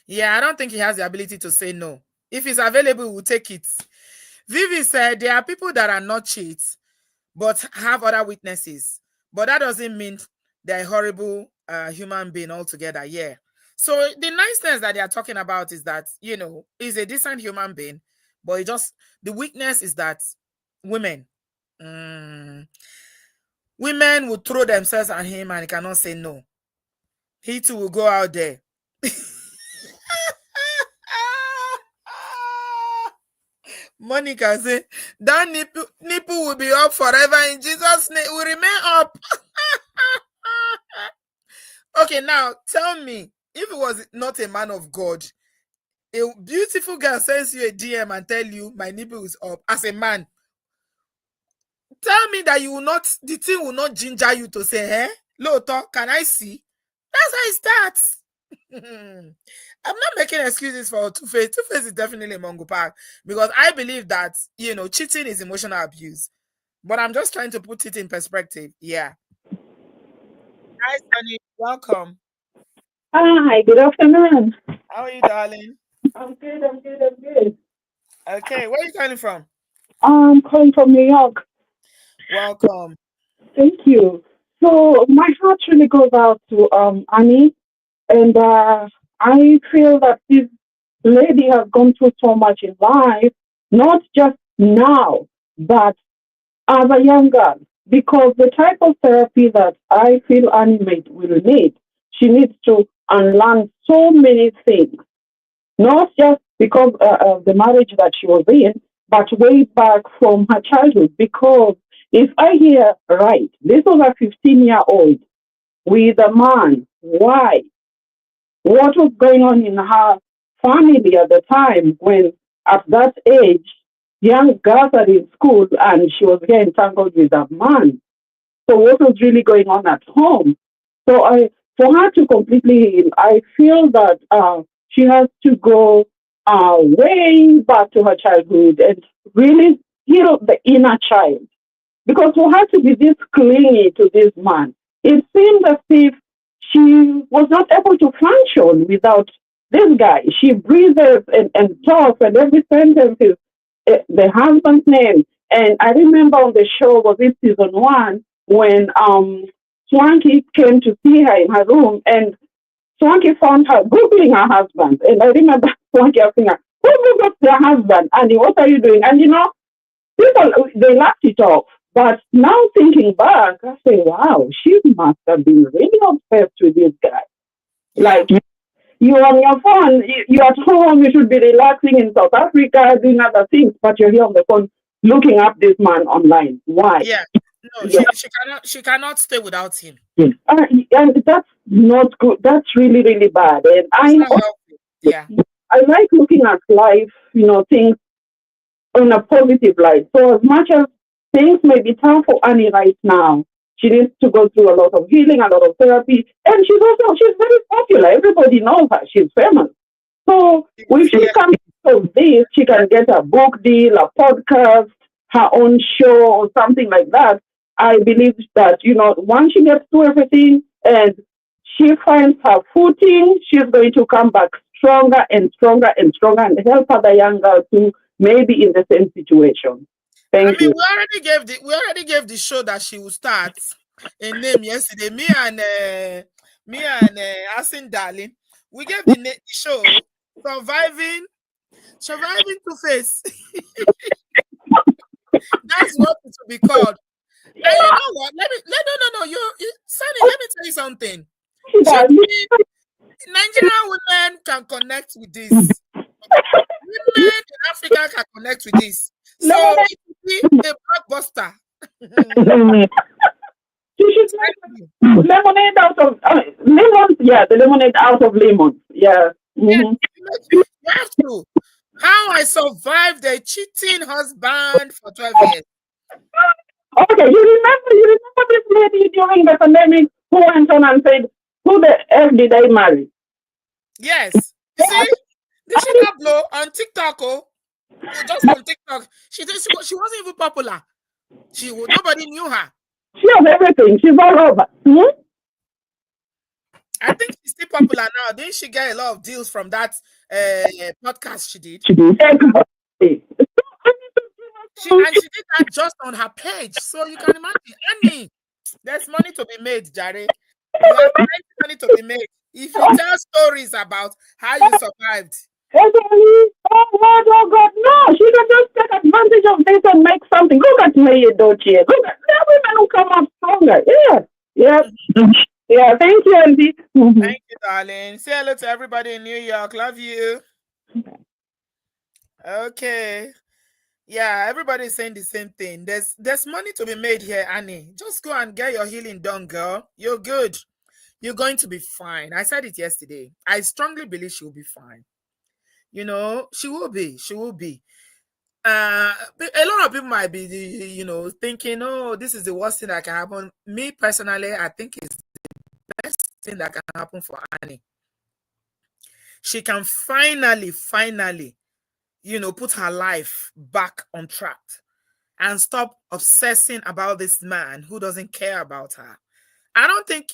[SPEAKER 1] Yeah, I don't think he has the ability to say no. If it's available, we'll take it. Vivi said there are people that are not cheats, but have other witnesses. But that doesn't mean they're a horrible human being altogether. Yeah. So the niceness that they are talking about is that, he's a decent human being, but the weakness is that women, women will throw themselves at him and he cannot say no. He too will go out there. Monica say that nipple will be up forever in Jesus' name. Will remain up. Okay, now tell me, if it was not a man of God, a beautiful girl sends you a DM and tell you my nipple is up as a man, tell me that the thing will not ginger you to say, Loto, can I see? That's how it starts. I'm not making excuses for Tuface. Tuface is definitely a Mongo Park because I believe that, cheating is emotional abuse. But I'm just trying to put it in perspective. Yeah. Hi, Sunny. Welcome.
[SPEAKER 3] Hi, good afternoon.
[SPEAKER 1] How are you, darling?
[SPEAKER 3] I'm good, I'm good, I'm good.
[SPEAKER 1] Okay, where are you calling from?
[SPEAKER 3] I'm calling from New York.
[SPEAKER 1] Welcome.
[SPEAKER 3] Thank you. So my heart really goes out to Annie, and I feel that this lady has gone through so much in life, not just now, but as a young girl. Because the type of therapy that I feel Annie will need, she needs to unlearn so many things, not just because of the marriage that she was in, but way back from her childhood. Because if I hear right, this was a 15-year-old with a man. Why? What was going on in her family at the time when, at that age, young girls are in school and she was getting tangled with a man? So what was really going on at home? So for her to completely heal, I feel that she has to go way back to her childhood and really heal the inner child. Because for her to be this clingy to this man, it seemed as if she was not able to function without this guy. She breathes and talks, and every sentence is the husband's name. And I remember on the show, was it season 1, when Swanky came to see her in her room, and Swanky found her Googling her husband. And I remember Swanky asking her, who Googled their husband? And what are you doing? And people, they laughed it off. But now thinking back, I say, wow, she must have been really obsessed with this guy.
[SPEAKER 1] Yeah.
[SPEAKER 3] Like, you're on your phone, you're at home, you should be relaxing in South Africa, doing other things, but you're here on the phone looking up this man online. Why?
[SPEAKER 1] Yeah. No,
[SPEAKER 3] Yeah.
[SPEAKER 1] she cannot stay without him.
[SPEAKER 3] And that's not good. That's really, really bad. And
[SPEAKER 1] It's not healthy. Yeah.
[SPEAKER 3] I like looking at life, things in a positive light. So as much as things may be tough for Annie right now, she needs to go through a lot of healing, a lot of therapy, and she's very popular. Everybody knows her. She's famous. So if she
[SPEAKER 1] Yeah.
[SPEAKER 3] comes out of this, she can get a book deal, a podcast, her own show, or something like that. I believe that, once she gets through everything and she finds her footing, she's going to come back stronger and stronger and stronger and help other young girls to maybe in the same situation.
[SPEAKER 1] I
[SPEAKER 3] Thank
[SPEAKER 1] mean,
[SPEAKER 3] you.
[SPEAKER 1] we already gave the show that she will start a name yesterday. Me and Asin Darling. We gave the show surviving Two-Face. That's what it will be called. And you know what? No. Sunny, let me tell you something.
[SPEAKER 3] Yeah,
[SPEAKER 1] Cheating, Nigerian women can connect with this. Women in Africa can connect with this. So
[SPEAKER 3] lemonade.
[SPEAKER 1] it will be a blockbuster.
[SPEAKER 3] She should
[SPEAKER 1] Thank
[SPEAKER 3] make lemonade out of lemons. Yeah, the lemonade out of lemons. Yeah.
[SPEAKER 1] Yeah,
[SPEAKER 3] Hmm.
[SPEAKER 1] you have to. How I survived a cheating husband for 12 years.
[SPEAKER 3] Okay, you remember this lady during the pandemic who went on and said, "Who the F did I marry?"
[SPEAKER 1] Yes. You see? Did she not blow on TikTok? Oh, just on TikTok. She wasn't even popular. Nobody knew her.
[SPEAKER 3] She has everything. She's all over.
[SPEAKER 1] I think she's still popular now. Didn't she get a lot of deals from that podcast she did?
[SPEAKER 3] She did.
[SPEAKER 1] She did that just on her page. So you can imagine, Annie, there's money to be made, Jare. You have money to be made. If you tell stories about how you survived.
[SPEAKER 3] Oh God, no. She can just take advantage of this and make something. Look at me, Dochie. Look at the women who come up stronger. Yeah. Yeah, thank you, Andy.
[SPEAKER 1] Thank you, darling. Say hello to everybody in New York. Love you. Okay. Yeah, everybody's saying the same thing. There's money to be made here, Annie. Just go and get your healing done, girl. You're good. You're going to be fine. I said it yesterday. I strongly believe she will be fine. You know, she will be. She will be. A lot of people might be, thinking, oh, this is the worst thing that can happen. Me personally, I think it's the best thing that can happen for Annie. She can finally, put her life back on track and stop obsessing about this man who doesn't care about her. I don't think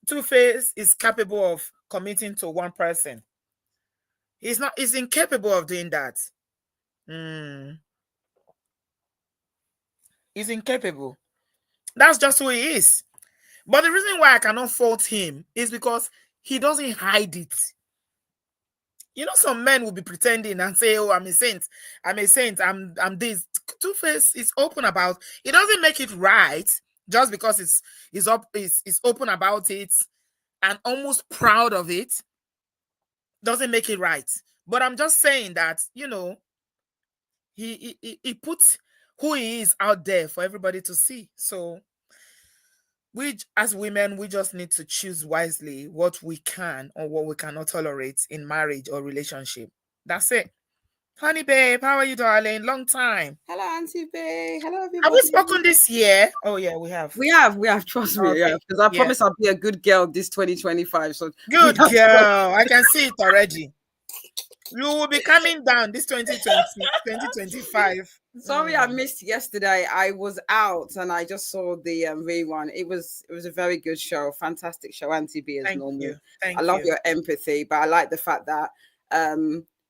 [SPEAKER 1] Tuface is capable of committing to one person. He's incapable of doing that. He's incapable. That's just who he is. But the reason why I cannot fault him is because he doesn't hide it. You know, some men will be pretending and say, oh, I'm a saint, I'm this. Tuface is open about it. Doesn't make it right just because it's open about it and almost proud of it. Doesn't make it right. But I'm just saying that, he puts who he is out there for everybody to see. So we, as women, we just need to choose wisely what we can or what we cannot tolerate in marriage or relationship. That's it. Honey babe, how are you, darling? Long time.
[SPEAKER 4] Hello, Auntie Babe. Hello, everybody.
[SPEAKER 1] Have we spoken this year? Oh yeah, we have.
[SPEAKER 4] We have. Trust me,
[SPEAKER 1] Okay.
[SPEAKER 4] because I promise I'll be a good girl this 2025. So
[SPEAKER 1] good girl. I can see it already. You will be coming down this 2025.
[SPEAKER 4] Sorry, I missed yesterday. I was out and I just saw the rerun. It was a very good show, fantastic show. Auntie B as normal.
[SPEAKER 1] Thank
[SPEAKER 4] I love
[SPEAKER 1] you.
[SPEAKER 4] your empathy, but I like the fact that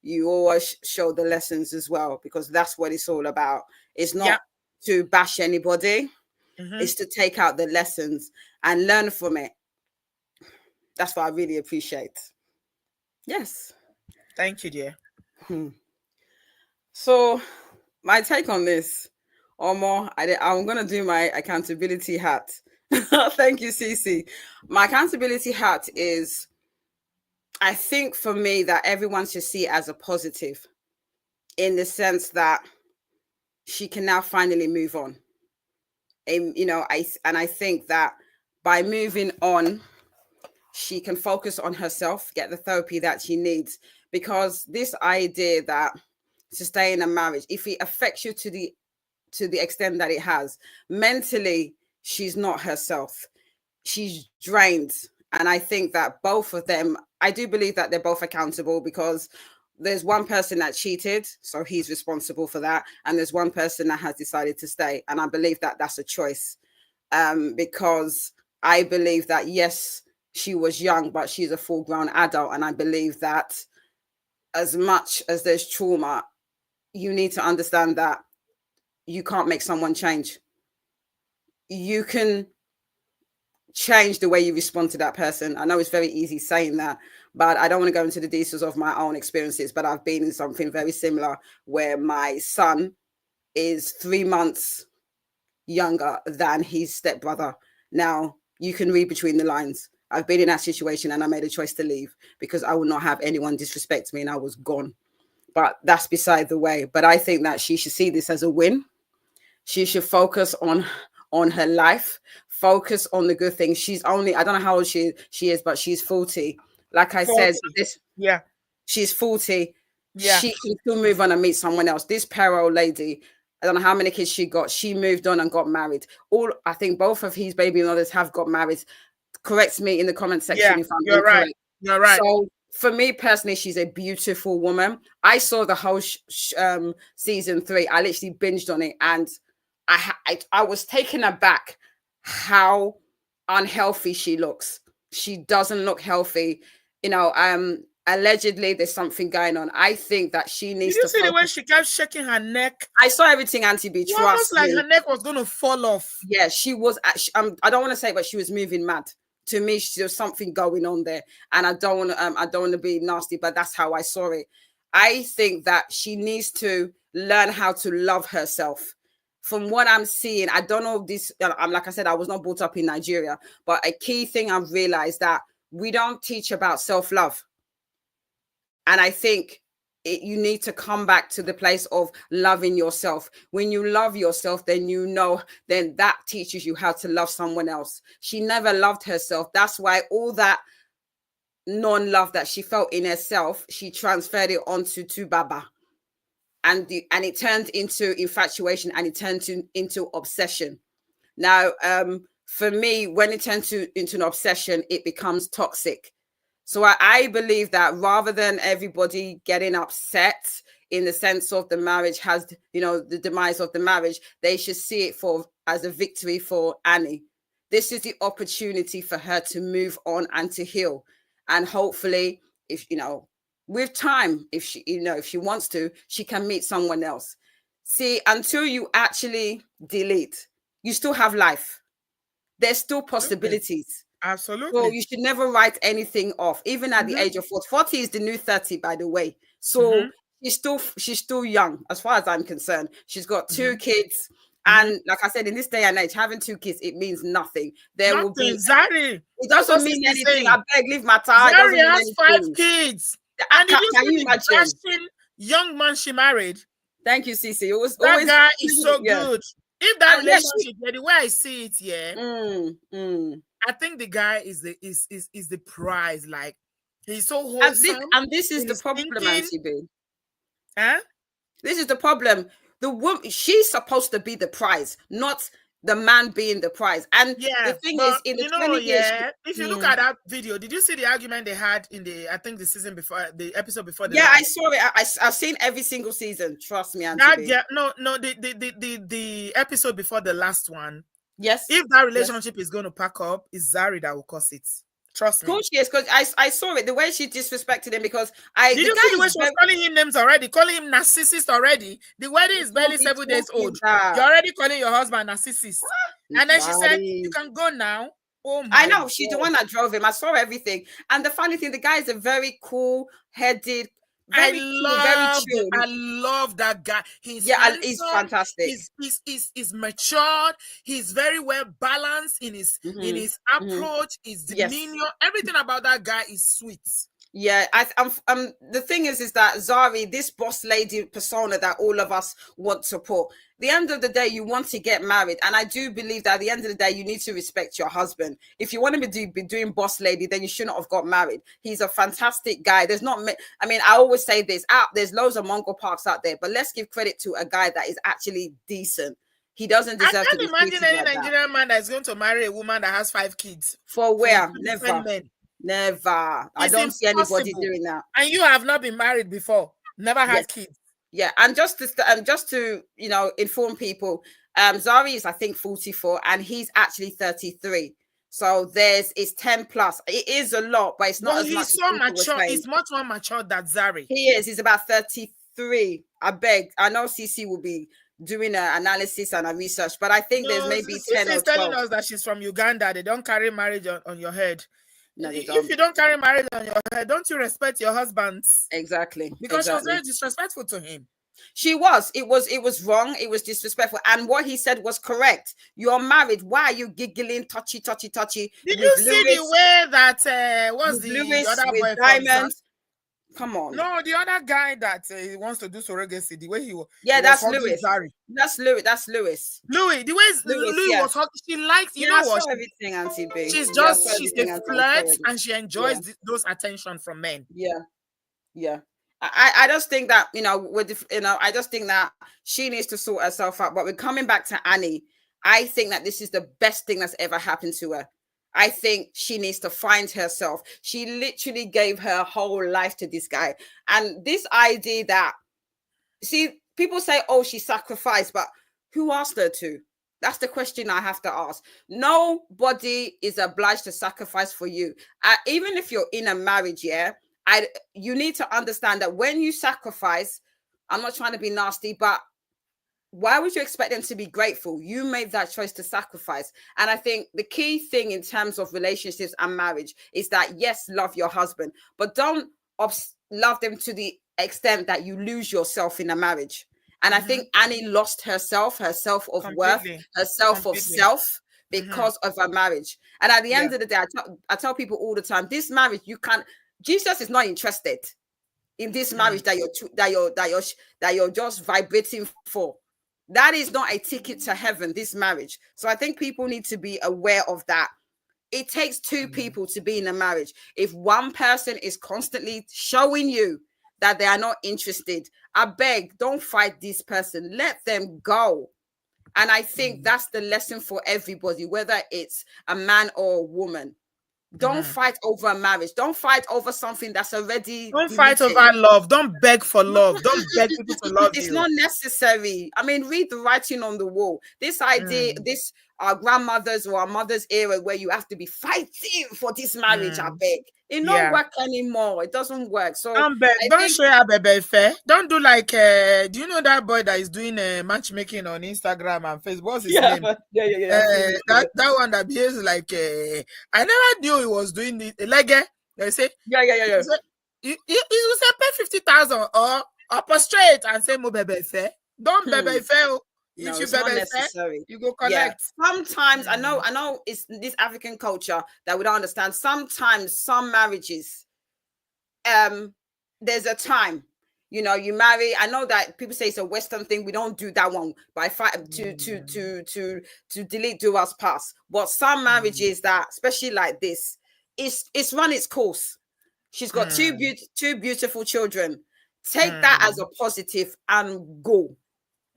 [SPEAKER 4] you always show the lessons as well, because that's what it's all about. It's not to bash anybody. It's to take out the lessons and learn from it. That's what I really appreciate. Yes.
[SPEAKER 1] Thank you, dear.
[SPEAKER 4] So my take on this, Omo, I'm going to do my accountability hat. Thank you, Cece. My accountability hat is, I think for me, that everyone should see it as a positive, in the sense that she can now finally move on. And, I think that by moving on, she can focus on herself, get the therapy that she needs. Because this idea that to stay in a marriage, if it affects you to the extent that it has, mentally, she's not herself. She's drained. And I think that both of them, I do believe that they're both accountable, because there's one person that cheated, so he's responsible for that. And there's one person that has decided to stay. And I believe that that's a choice. Because I believe that, yes, she was young, but she's a full-grown adult. And I believe that as much as there's trauma, you need to understand that you can't make someone change. You can change the way you respond to that person. I know it's very easy saying that, but I don't want to go into the details of my own experiences, but I've been in something very similar where my son is 3 months younger than his stepbrother. Now, you can read between the lines. I've been in that situation and I made a choice to leave because I would not have anyone disrespect me, and I was gone. But that's beside the way. But I think that she should see this as a win. She should focus on her life, focus on the good things. She's only, I don't know how old she is, but she's 40. Like I 40. Said, she's 40. Yeah. She can still move on and meet someone else. This Perot lady, I don't know how many kids she got. She moved on and got married. I think both of his baby mothers have got married. Correct me in the comment section if I'm incorrect.
[SPEAKER 1] You're right.
[SPEAKER 4] So for me personally, she's a beautiful woman. I saw the whole season 3. I literally binged on it, and I was taken aback how unhealthy she looks. She doesn't look healthy. You know, allegedly there's something going on. I think that she needs
[SPEAKER 1] Did you
[SPEAKER 4] to
[SPEAKER 1] see the way
[SPEAKER 4] focus.
[SPEAKER 1] she kept shaking her neck?
[SPEAKER 4] I saw everything, Auntie B.
[SPEAKER 1] It almost
[SPEAKER 4] Trust
[SPEAKER 1] like
[SPEAKER 4] me.
[SPEAKER 1] her neck was going to fall off.
[SPEAKER 4] Yeah, she was. I don't want to say, but she was moving mad. To me, there was something going on there, and I don't want to. I don't want to be nasty, but that's how I saw it. I think that she needs to learn how to love herself. From what I'm seeing, I don't know this. I'm like I said, I was not brought up in Nigeria, but a key thing I've realized that we don't teach about self-love, and I think you need to come back to the place of loving yourself. When you love yourself, then then that teaches you how to love someone else. She never loved herself. That's why all that non-love that she felt in herself, she transferred it onto Baba. And it turned into infatuation, and it turned into obsession. Now, for me, when it turns into an obsession, it becomes toxic. So I believe that rather than everybody getting upset in the sense of the marriage has, the demise of the marriage, they should see it as a victory for Annie. This is the opportunity for her to move on and to heal. And hopefully, if, with time, if she wants to, she can meet someone else. See, until you actually delete, you still have life. There's still possibilities.
[SPEAKER 1] Absolutely.
[SPEAKER 4] So you should never write anything off, even at the age of 40. 40 is the new 30, by the way. So she's still young, as far as I'm concerned. She's got 2 kids. And like I said, in this day and age, having 2 kids, it means nothing. There will be
[SPEAKER 1] Zari.
[SPEAKER 4] It doesn't mean anything. I beg, leave my time.
[SPEAKER 1] Zari has 5 kids. And
[SPEAKER 4] can you imagine?
[SPEAKER 1] The young man she married.
[SPEAKER 4] Thank you, Cece.
[SPEAKER 1] That guy is so good. If that relationship, the way I see it, I think the guy is the prize. Like, he's so wholesome.
[SPEAKER 4] And this is the problem, Auntie B.
[SPEAKER 1] Huh?
[SPEAKER 4] This is the problem. The woman, she's supposed to be the prize, not the man being the prize. And the thing is, in the 20 years,
[SPEAKER 1] if you look at that video, did you see the argument they had in the season before, the episode before?
[SPEAKER 4] I saw it. I've seen every single season. Trust me, Auntie.
[SPEAKER 1] The episode before the last one.
[SPEAKER 4] Yes.
[SPEAKER 1] If that relationship is going to pack up, it's Zari that will cause it. Trust me.
[SPEAKER 4] Of course she is, because I saw it, the way she disrespected him, because
[SPEAKER 1] Did you see the way she was calling him names already? Calling him narcissist already? The wedding is barely 7 days old. You're already calling your husband narcissist. And then she said, you can go now. Oh my
[SPEAKER 4] I know, she's the one that drove him. I saw everything. And the funny thing, the guy is a very cool-headed,
[SPEAKER 1] I love that guy. He's
[SPEAKER 4] fantastic.
[SPEAKER 1] He's matured. He's very well balanced in his approach, his demeanor. Everything about that guy is sweet.
[SPEAKER 4] Yeah, the thing is that Zari, this boss lady persona that all of us want to put. The end of the day, you want to get married, and I do believe that at the end of the day, you need to respect your husband. If you want to be doing boss lady, then you shouldn't have got married. He's a fantastic guy. I always say this: there's loads of Mongol parks out there, but let's give credit to a guy that is actually decent. He doesn't deserve to be treated like that.
[SPEAKER 1] I can't imagine any Nigerian man that's going to marry a woman that has 5 kids.
[SPEAKER 4] For where? Never. I don't see anybody doing that.
[SPEAKER 1] And you have not been married before. Never had kids.
[SPEAKER 4] Yeah, and just to inform people, Zari is I think 44 and he's actually 33. So it's 10 plus. It is a lot, but it's not as much.
[SPEAKER 1] He's so mature. He's much more mature than Zari.
[SPEAKER 4] He is. He's about 33. I beg. I know CC will be doing an analysis and a research, but I think there's maybe 10 or 12.
[SPEAKER 1] She's telling us that she's from Uganda. They don't carry marriage on your head.
[SPEAKER 4] No,
[SPEAKER 1] if you don't carry marriage on your head, don't you respect your husbands?
[SPEAKER 4] Exactly.
[SPEAKER 1] Because she was very disrespectful to him.
[SPEAKER 4] She was. It was wrong. It was disrespectful. And what he said was correct. You're married. Why are you giggling, touchy?
[SPEAKER 1] Did you see the way that was the
[SPEAKER 4] Lewis
[SPEAKER 1] other boy
[SPEAKER 4] Diamonds? Come on.
[SPEAKER 1] No, the other guy that wants to do surrogacy, the way he was.
[SPEAKER 4] Yeah, that's Lewis. That's Lewis.
[SPEAKER 1] Louis, the way Louis was talking, she likes, you know what?
[SPEAKER 4] Everything, Auntie B.
[SPEAKER 1] She's a flirt and she enjoys those attention from men.
[SPEAKER 4] Yeah. I just think that, I just think that she needs to sort herself out. But we're coming back to Annie. I think that this is the best thing that's ever happened to her. I think she needs to find herself. She literally gave her whole life to this guy. And this idea that, see, people say, oh, she sacrificed, but who asked her to? That's the question I have to ask. Nobody is obliged to sacrifice for you. Even if you're in a marriage, you need to understand that when you sacrifice, I'm not trying to be nasty, but why would you expect them to be grateful? You made that choice to sacrifice. And I think the key thing in terms of relationships and marriage is that, yes, love your husband, but don't love them to the extent that you lose yourself in a marriage. And I think Annie lost her self of worth, her self of self because of a marriage. And at the end of the day, I tell people all the time, this marriage, Jesus is not interested in this marriage that you're just vibrating for. That is not a ticket to heaven, this marriage. So I think people need to be aware of that. It takes two people to be in a marriage. If one person is constantly showing you that they are not interested, I beg, don't fight this person. Let them go. And I think that's the lesson for everybody, whether it's a man or a woman. Don't fight over a marriage. Don't fight over something that's already.
[SPEAKER 1] Don't fight over love. Don't beg for love. Don't beg people to love you.
[SPEAKER 4] It's not necessary. I mean, read the writing on the wall. This idea, this our grandmothers or our mother's era where you have to be fighting for this marriage, I beg. It don't work anymore. It doesn't work. So
[SPEAKER 1] don't share Bebe Fair. Don't do like do you know that boy that is doing matchmaking on Instagram and Facebook? What's his name? That one that behaves like I never knew he was doing it. Like they say you will say pay 50,000 or prostrate and say mo Bebe Fair. Don't Bebe Fair.
[SPEAKER 4] No, it's not necessary.
[SPEAKER 1] You go connect.
[SPEAKER 4] Sometimes I know it's this African culture that we don't understand. Sometimes some marriages, there's a time, you marry. I know that people say it's a Western thing. We don't do that one, but I fight to delete duals past. But some marriages that, especially like this, it's run its course. She's got two beautiful children. Take that as a positive and go.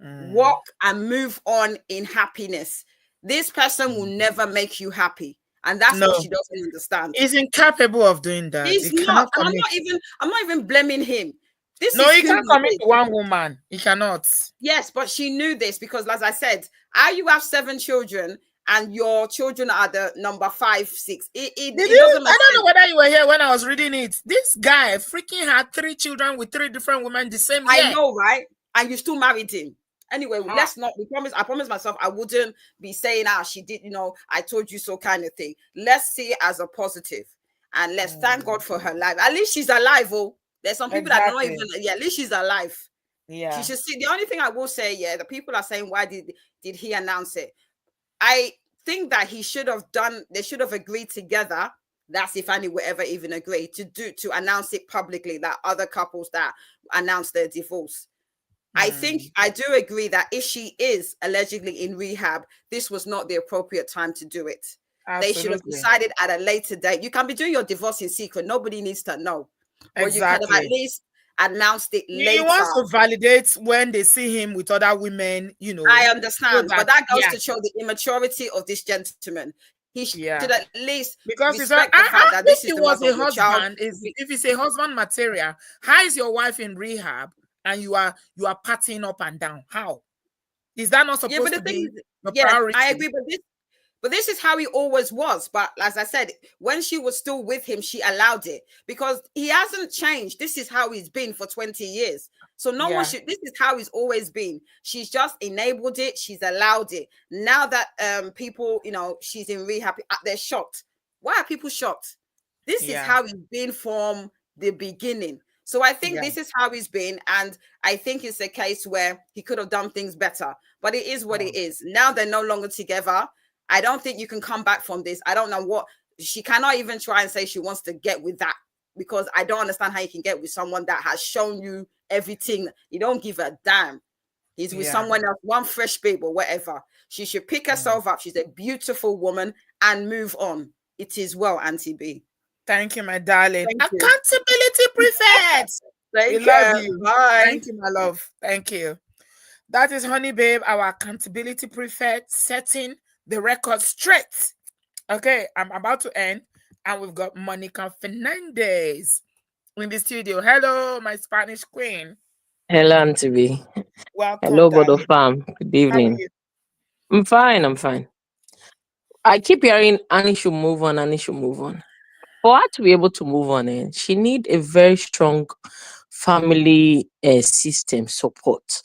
[SPEAKER 4] Walk and move on in happiness. This person will never make you happy, and that's what she doesn't understand.
[SPEAKER 1] He's incapable of doing that.
[SPEAKER 4] He's not. I'm not even blaming him.
[SPEAKER 1] He can't commit to one woman. He cannot.
[SPEAKER 4] Yes, but she knew this because, as I said, you have 7 children and your children are the number 5, 6. I don't
[SPEAKER 1] know whether you were here when I was reading it. This guy freaking had 3 children with 3 different women the same year.
[SPEAKER 4] I know, right? And you still married him. Anyway, let's not. I promised myself I wouldn't be saying, she did, I told you so kind of thing. Let's see it as a positive, and let's thank God for her life. At least she's alive. Oh, there's some people that don't even. Yeah, at least she's alive. Yeah, she should see. The only thing I will say, the people are saying, why did he announce it? I think that he should have done. They should have agreed together. That's if Annie would ever even agree to announce it publicly. That other couples that announced their divorce. I think I do agree that if she is allegedly in rehab, this was not the appropriate time to do it. Absolutely. They should have decided at a later date. You can be doing your divorce in secret. Nobody needs to know. Exactly. Or you could have at least announced it later.
[SPEAKER 1] He wants to validate when they see him with other women,
[SPEAKER 4] I understand, but that goes to show the immaturity of this gentleman. He should at least
[SPEAKER 1] because respect the fact that this is the mother of your child. If it's a husband material, how is your wife in rehab? And you are partying up and down. How is that not supposed to be the priority?
[SPEAKER 4] I agree, but this is how he always was. But as I said, when she was still with him, she allowed it because he hasn't changed. This is how he's been for 20 years. So no one should. This is how he's always been. She's just enabled it. She's allowed it. Now that people, she's in rehab, they're shocked. Why are people shocked? This is how he's been from the beginning. So I think this is how he's been, and I think it's a case where he could have done things better. But it is what it is. Now they're no longer together. I don't think you can come back from this. I don't know what she cannot even try and say she wants to get with that, because I don't understand how you can get with someone that has shown you everything. You don't give a damn. He's with someone else, one fresh babe or whatever. She should pick herself up. She's a beautiful woman and move on. It is well, Auntie B.
[SPEAKER 1] Thank you, my darling. Accountability prefect.
[SPEAKER 4] We love you. Bye.
[SPEAKER 1] Thank you, my love. Thank you. That is Honey Babe, our accountability prefect, setting the record straight. Okay, I'm about to end, and we've got Monica Fernandez in the studio. Hello, my Spanish queen.
[SPEAKER 5] Hello, Auntie B.
[SPEAKER 1] Welcome,
[SPEAKER 5] Hello, Bodo
[SPEAKER 1] darling.
[SPEAKER 5] Farm. Good
[SPEAKER 1] How are
[SPEAKER 5] evening.
[SPEAKER 1] you?
[SPEAKER 5] I'm fine. I'm fine. I keep hearing Annie should move on. Annie should move on. For her to be able to move on, she need a very strong family system support.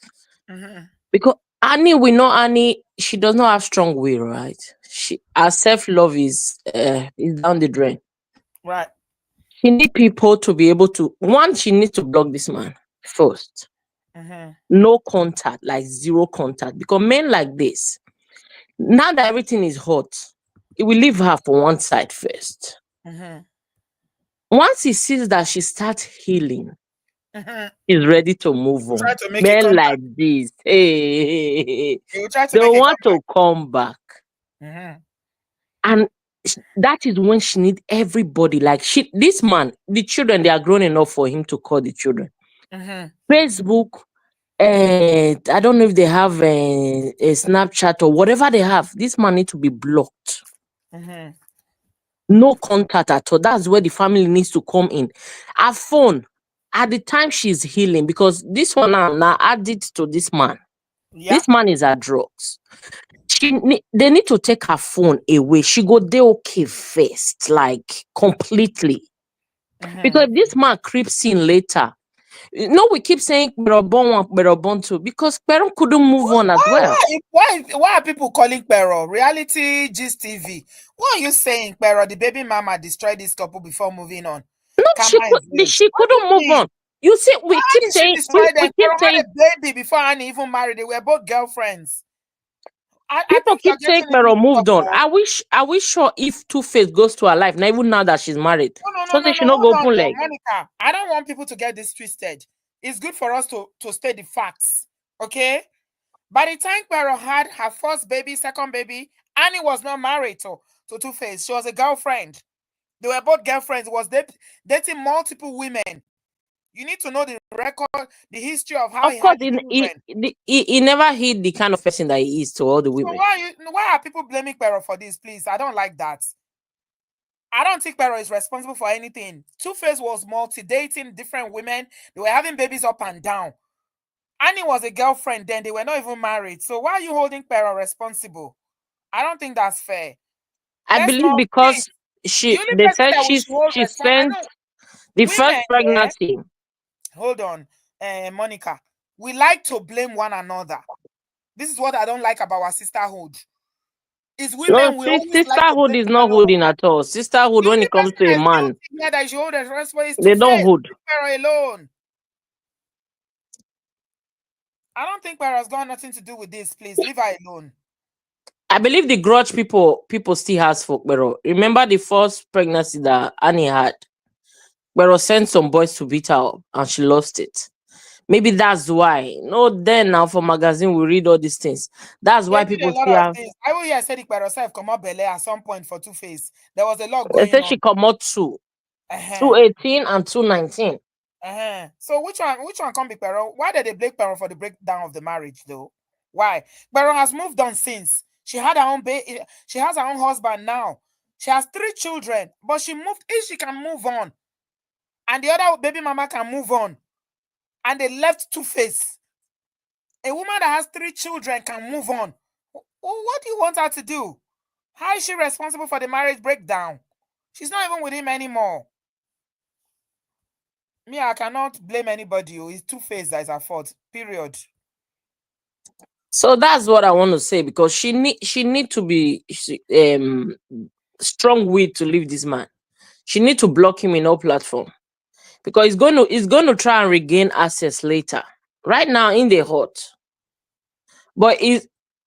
[SPEAKER 1] Mm-hmm.
[SPEAKER 5] Because Annie, we know Annie. She does not have strong will, right? Her self love is down the drain.
[SPEAKER 1] Right.
[SPEAKER 5] She need people to be able to. One, she needs to block this man first.
[SPEAKER 1] Mm-hmm.
[SPEAKER 5] No contact, like zero contact. Because men like this, now that everything is hot, it will leave her for one side first.
[SPEAKER 1] Mm-hmm.
[SPEAKER 5] Once he sees that she starts healing,
[SPEAKER 1] Mm-hmm.
[SPEAKER 5] he's ready to move
[SPEAKER 1] Try
[SPEAKER 5] on.
[SPEAKER 1] to make a
[SPEAKER 5] Men
[SPEAKER 1] comeback.
[SPEAKER 5] like this, hey,
[SPEAKER 1] He will try to
[SPEAKER 5] they
[SPEAKER 1] make a
[SPEAKER 5] want
[SPEAKER 1] comeback.
[SPEAKER 5] to come back.
[SPEAKER 1] Mm-hmm.
[SPEAKER 5] And that is when she need everybody. Like this man, the children, they are grown enough for him to call the children.
[SPEAKER 1] Mm-hmm.
[SPEAKER 5] Facebook, I don't know if they have a Snapchat or whatever they have. This man need to be blocked.
[SPEAKER 1] Mm-hmm.
[SPEAKER 5] No contact at all. That's where the family needs to come in. Her phone, at the time she's healing, because this one now addict to this man.
[SPEAKER 1] Yeah.
[SPEAKER 5] This man is her drugs. They need to take her phone away. She go they okay first, like completely. Because
[SPEAKER 1] Mm-hmm.
[SPEAKER 5] if this man creeps in later, we keep saying Berobon 1, Berobon 2, because Peron couldn't move on as well.
[SPEAKER 1] Why are people calling Pero Reality Gist TV? What are you saying, Pero? The baby mama destroyed this couple before moving on.
[SPEAKER 5] No,
[SPEAKER 1] Karma is real.
[SPEAKER 5] she
[SPEAKER 1] What do
[SPEAKER 5] couldn't
[SPEAKER 1] you
[SPEAKER 5] move
[SPEAKER 1] mean?
[SPEAKER 5] on. You see, we
[SPEAKER 1] How
[SPEAKER 5] keep
[SPEAKER 1] did she
[SPEAKER 5] saying
[SPEAKER 1] destroy them?
[SPEAKER 5] we keep
[SPEAKER 1] Pero had
[SPEAKER 5] saying
[SPEAKER 1] a baby before Annie even married. They were both girlfriends. I
[SPEAKER 5] people
[SPEAKER 1] think you're
[SPEAKER 5] keep saying
[SPEAKER 1] getting it
[SPEAKER 5] Pero
[SPEAKER 1] mixed
[SPEAKER 5] moved
[SPEAKER 1] up.
[SPEAKER 5] on.
[SPEAKER 1] Oh.
[SPEAKER 5] Are we sure if Tuface goes to her life now, even now that she's married? So they should not go
[SPEAKER 1] Hold on,
[SPEAKER 5] open
[SPEAKER 1] though,
[SPEAKER 5] leg.
[SPEAKER 1] Monica. I don't want people to get this twisted. It's good for us to state the facts, okay? By the time Pero had her first baby, second baby, Annie was not married to Tuface. She was a girlfriend. They were both girlfriends. Was dating multiple women. You need to know the record, the history of how
[SPEAKER 5] Of
[SPEAKER 1] he
[SPEAKER 5] course,
[SPEAKER 1] had the children.
[SPEAKER 5] he never hid the kind of person that he is to all the
[SPEAKER 1] So
[SPEAKER 5] women.
[SPEAKER 1] why are people blaming Pero for this, please? I don't like that. I don't think Pero is responsible for anything. Tuface was multi-dating different women. They were having babies up and down. Annie was a girlfriend then. They were not even married. So why are you holding Pero responsible? I don't think that's fair.
[SPEAKER 5] I
[SPEAKER 1] Let's
[SPEAKER 5] believe
[SPEAKER 1] not, please.
[SPEAKER 5] because
[SPEAKER 1] The only
[SPEAKER 5] they
[SPEAKER 1] person
[SPEAKER 5] said
[SPEAKER 1] that we should hold
[SPEAKER 5] she
[SPEAKER 1] responsible, I
[SPEAKER 5] spent
[SPEAKER 1] know
[SPEAKER 5] the
[SPEAKER 1] women,
[SPEAKER 5] first pregnancy.
[SPEAKER 1] hold on, Monica. We like to blame one another. This is what I don't like about our sisterhood. Is
[SPEAKER 5] No,
[SPEAKER 1] women, we always like to
[SPEAKER 5] sisterhood
[SPEAKER 1] blame
[SPEAKER 5] is
[SPEAKER 1] one
[SPEAKER 5] not
[SPEAKER 1] another.
[SPEAKER 5] holding at all. Sisterhood,
[SPEAKER 1] The
[SPEAKER 5] when
[SPEAKER 1] only
[SPEAKER 5] it comes
[SPEAKER 1] person
[SPEAKER 5] to a
[SPEAKER 1] that is
[SPEAKER 5] man,
[SPEAKER 1] guilty here that should hold the responsibility is
[SPEAKER 5] they don't
[SPEAKER 1] Tuface.
[SPEAKER 5] hold.
[SPEAKER 1] Leave Pero alone. I don't think Pero has got nothing to do with this. Please leave her alone.
[SPEAKER 5] I believe the grudge people still has for Pero. Remember the first pregnancy that Annie had? Pero sent some boys to beat her up and she lost it. Maybe that's why. No, then now for magazine we read all these things. That's
[SPEAKER 1] They
[SPEAKER 5] why
[SPEAKER 1] did a
[SPEAKER 5] people
[SPEAKER 1] lot
[SPEAKER 5] still
[SPEAKER 1] of
[SPEAKER 5] have.
[SPEAKER 1] things. I will hear said it by herself come up Bele at some point for Tuface. There was a lot
[SPEAKER 5] They
[SPEAKER 1] going
[SPEAKER 5] said she
[SPEAKER 1] on.
[SPEAKER 5] come out 2,
[SPEAKER 1] Uh-huh.
[SPEAKER 5] 218 and 219.
[SPEAKER 1] Uh-huh. So which one can be Pero? Why did they blame Pero for the breakdown of the marriage though? Why? Pero has moved on since. She had her own baby. She has her own husband now. She has 3 children, but she moved. If she can move on, and the other baby mama can move on, and they left Two-Face. A woman that has 3 children can move on. What do you want her to do? How is she responsible for the marriage breakdown? She's not even with him anymore. Me, I cannot blame anybody. It's Two-Face that is her fault. Period.
[SPEAKER 5] So that's what I want to say, because she need to be strong willed to leave this man. She need to block him in all platform, because he's going to try and regain access later. Right now in the hot, but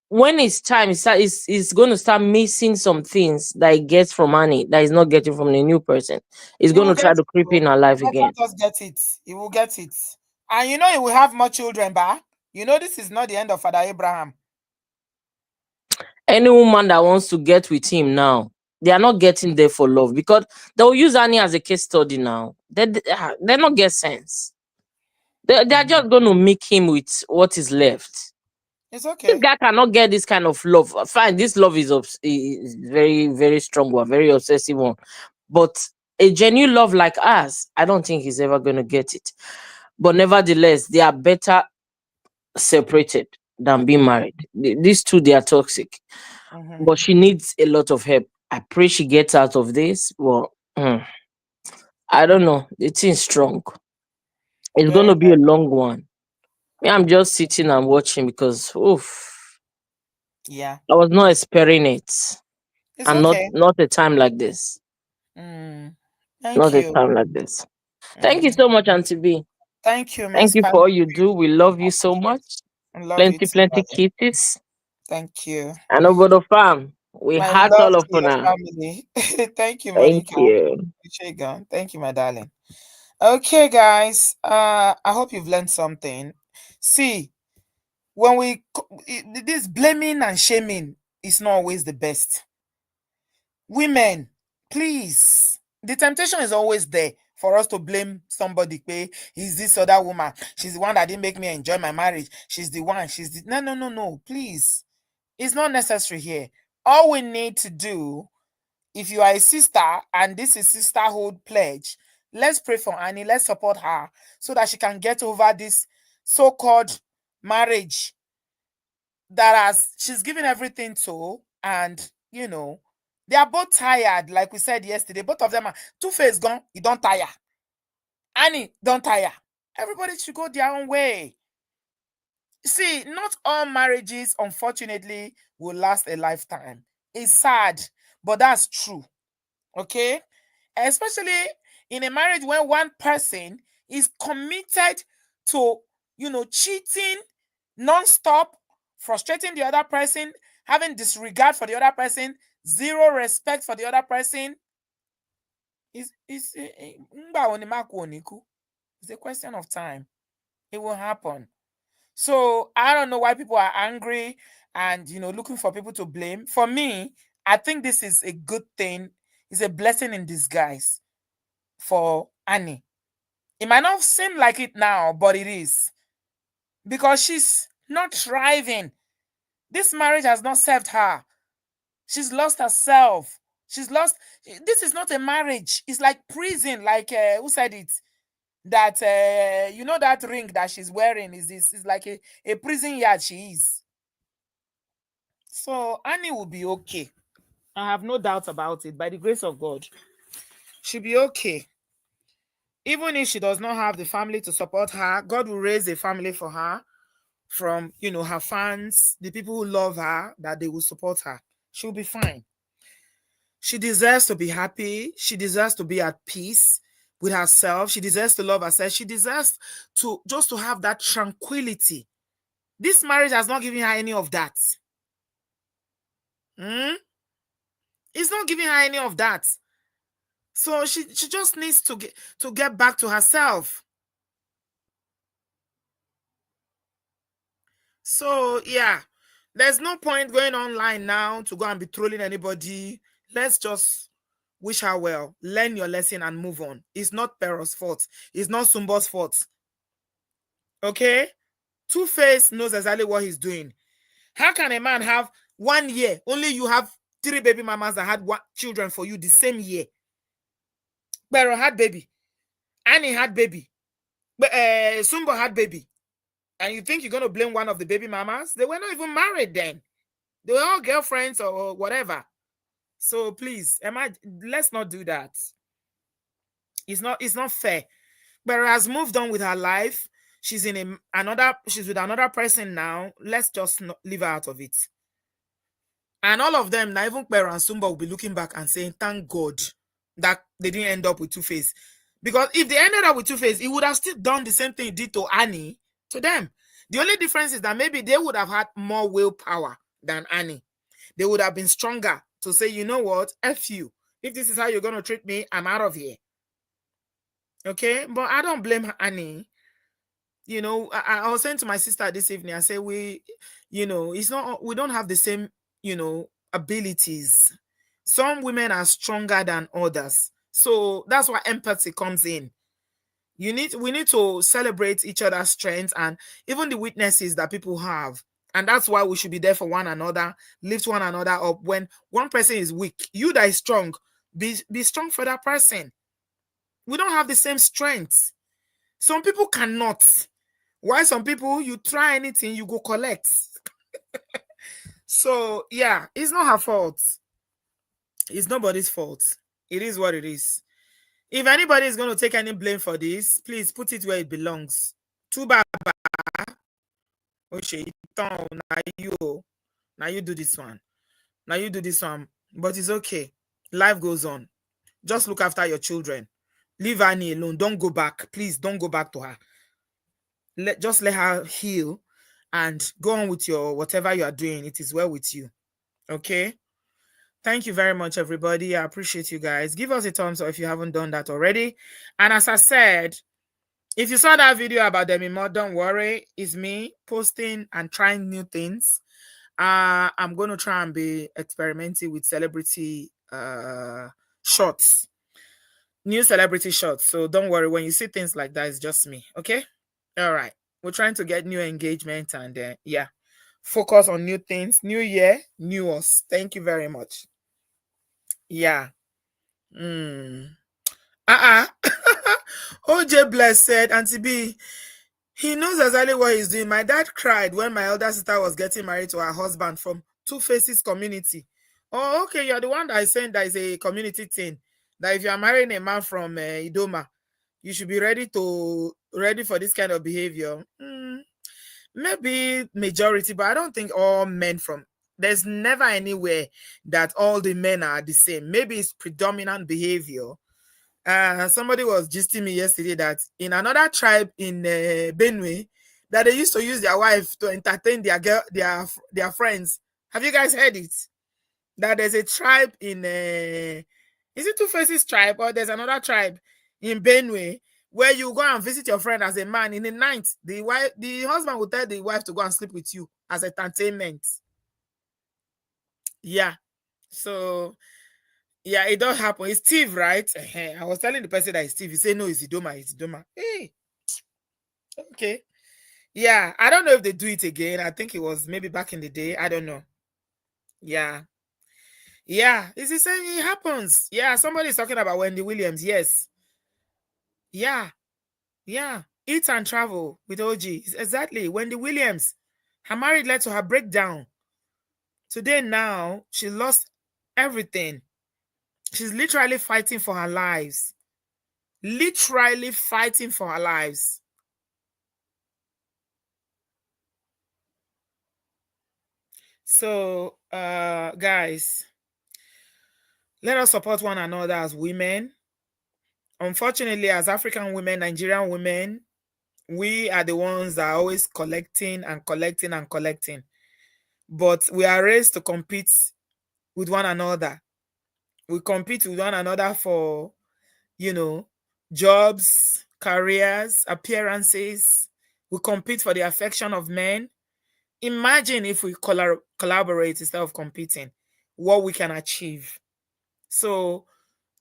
[SPEAKER 5] when it's time, it's going to start missing some things that he gets from Annie that he's not getting from the new person. He's
[SPEAKER 1] He
[SPEAKER 5] going
[SPEAKER 1] will
[SPEAKER 5] to
[SPEAKER 1] get
[SPEAKER 5] try to
[SPEAKER 1] it.
[SPEAKER 5] creep in her life again.
[SPEAKER 1] Let us get it. He will get it. And you know he will have more children, bah? You know this is not the end of Father Abraham.
[SPEAKER 5] Any woman that wants to get with him now, they are not getting there for love, because they'll use Annie as a case study now. They're not get sense. They're just going to make him with what is left.
[SPEAKER 1] It's
[SPEAKER 5] This
[SPEAKER 1] okay.
[SPEAKER 5] guy cannot get this kind of love. Fine, this love is very, very strong one, very obsessive one. But a genuine love like us, I don't think he's ever going to get it. But nevertheless, they are better separated than being married. These two, they are toxic. But she needs a lot of help. I pray she gets out of this. Well, I don't know. The thing's strong. It's going
[SPEAKER 1] Very,
[SPEAKER 5] to be a long one. Me, I'm just sitting and watching because, oof,
[SPEAKER 1] yeah.
[SPEAKER 5] I was not expecting it.
[SPEAKER 1] It's
[SPEAKER 5] And not
[SPEAKER 1] okay.
[SPEAKER 5] not a time like this.
[SPEAKER 1] Thank
[SPEAKER 5] Not a
[SPEAKER 1] you.
[SPEAKER 5] time like this. Thank you
[SPEAKER 1] Mhm.
[SPEAKER 5] so much, Auntie B.
[SPEAKER 1] Thank you,
[SPEAKER 5] Thank
[SPEAKER 1] Miss
[SPEAKER 5] you for all
[SPEAKER 1] Pam.
[SPEAKER 5] you do. We love you so much.
[SPEAKER 1] I love you
[SPEAKER 5] Plenty,
[SPEAKER 1] too,
[SPEAKER 5] plenty
[SPEAKER 1] darling.
[SPEAKER 5] kisses.
[SPEAKER 1] Thank you.
[SPEAKER 5] And over the farm. We
[SPEAKER 1] My
[SPEAKER 5] heart
[SPEAKER 1] love
[SPEAKER 5] all of
[SPEAKER 1] to your
[SPEAKER 5] now.
[SPEAKER 1] family. Thank you,
[SPEAKER 5] Thank
[SPEAKER 1] Monica.
[SPEAKER 5] you.
[SPEAKER 1] Thank you, my darling. Okay, guys. I hope you've learned something. See, when this blaming and shaming is not always the best. Women, please. The temptation is always there for us to blame somebody. Pay is this other woman? She's the one that didn't make me enjoy my marriage. She's the one. No, no, no, no. Please, it's not necessary here. All we need to do, if you are a sister and this is sisterhood pledge, let's pray for Annie. Let's support her so that she can get over this so-called marriage that she's given everything to, and they are both tired. Like we said yesterday, both of them are Tuface gone, he don't tire. Annie don't tire. Everybody should go their own way. See, not all marriages, unfortunately, will last a lifetime. It's sad, but that's true. Okay? Especially in a marriage when one person is committed to, cheating non-stop, frustrating the other person, having disregard for the other person, zero respect for the other person. It's a question of time. It will happen. So I don't know why people are angry and looking for people to blame. For me, I think this is a good thing. It's a blessing in disguise for Annie. It might not seem like it now, but it is. Because she's not thriving. This marriage has not served her. She's lost herself. She's lost. This is not a marriage. It's like prison. Like who said it? That that ring that she's wearing is like a prison yard. She is. So Annie will be okay. I have no doubt about it. By the grace of God, she'll be okay. Even if she does not have the family to support her, God will raise a family for her from her fans, the people who love her, that they will support her. She'll be fine. She deserves to be happy. She deserves to be at peace with herself. She deserves to love herself. She deserves to just to have that tranquility. This marriage has not given her any of that. It's not giving her any of that. So she just needs to get back to herself. So yeah, there's no point going online now to go and be trolling anybody. Let's just wish her well. Learn your lesson and move on. It's not Pero's fault. It's not Sumbo's fault. Okay? Tuface knows exactly what he's doing. How can a man have 1 year? Only you have 3 baby mamas that had children for you the same year. Pero had baby. Annie had baby. Sumbo had baby. And you think you're going to blame one of the baby mamas? They were not even married then. They were all girlfriends or whatever. So please, let's not do that. It's not fair. But has moved on with her life. She's with another person now. Let's just not leave her out of it. And all of them, now even Pero and Sumba, will be looking back and saying, thank God that they didn't end up with Tuface. Because if they ended up with Tuface, he would have still done the same thing he did to Annie, to them. The only difference is that maybe they would have had more willpower than Annie. They would have been stronger to say, you know what, F you. If this is how you're going to treat me, I'm out of here. Okay? But I don't blame Annie. I was saying to my sister this evening, I say it's not, we don't have the same, abilities. Some women are stronger than others. So that's why empathy comes in. We need to celebrate each other's strengths and even the weaknesses that people have And that's why we should be there for one another, lift one another up. When one person is weak, you that is strong, be strong for that person. We don't have the same strength. Some people cannot. Why some people, you try anything, you go collect. So yeah, it's not her fault. It's nobody's fault. It is what it is. If anybody is going to take any blame for this, please put it where it belongs. Too bad. Okay, now you do this one. Now you do this one. But it's okay. Life goes on. Just look after your children. Leave Annie alone. Don't go back. Please don't go back to her. Just let her heal and go on with your whatever you are doing. It is well with you. Okay? Thank you very much, everybody. I appreciate you guys. Give us a thumbs up if you haven't done that already. And as I said, if you saw that video about Demi Moore, don't worry. It's me posting and trying new things. I'm going to try and be experimenting with celebrity shots. New celebrity shots. So don't worry. When you see things like that, it's just me. Okay? All right. We're trying to get new engagement and yeah. Focus on new things. New year, new us. Thank you very much. Yeah. OJ Bless said, Auntie B, he knows exactly what he's doing. My dad cried when my elder sister was getting married to her husband from Tuface's community. Oh, okay. You're the one that is saying that is a community thing. That if you are marrying a man from Idoma, you should be ready for this kind of behavior. Maybe majority, but I don't think all men from. There's never anywhere that all the men are the same. Maybe it's predominant behavior. Somebody was gisting me yesterday that in another tribe in Benue, that they used to use their wife to entertain their friends. Have you guys heard it? That there's a tribe in is it Tuface's tribe or there's another tribe in Benue where you go and visit your friend as a man in the night. The husband will tell the wife to go and sleep with you as entertainment. Yeah. So yeah, it does happen. It's Steve, right? I was telling the person that it's Steve. He said, no, it's Idoma. Hey. Okay. Yeah, I don't know if they do it again. I think it was maybe back in the day. I don't know. Yeah. Yeah, it's the same. It happens. Yeah, somebody's talking about Wendy Williams. Yes. Yeah. Yeah. Eat and travel with OG. Exactly. Wendy Williams. Her marriage led to her breakdown. Today now, she lost everything. She's literally fighting for her lives. Literally fighting for her lives. So, guys, let us support one another as women. Unfortunately, as African women, Nigerian women, we are the ones that are always collecting and collecting and collecting. But we are raised to compete with one another. We compete with one another for, jobs, careers, appearances. We compete for the affection of men. Imagine if we collaborate instead of competing, what we can achieve. So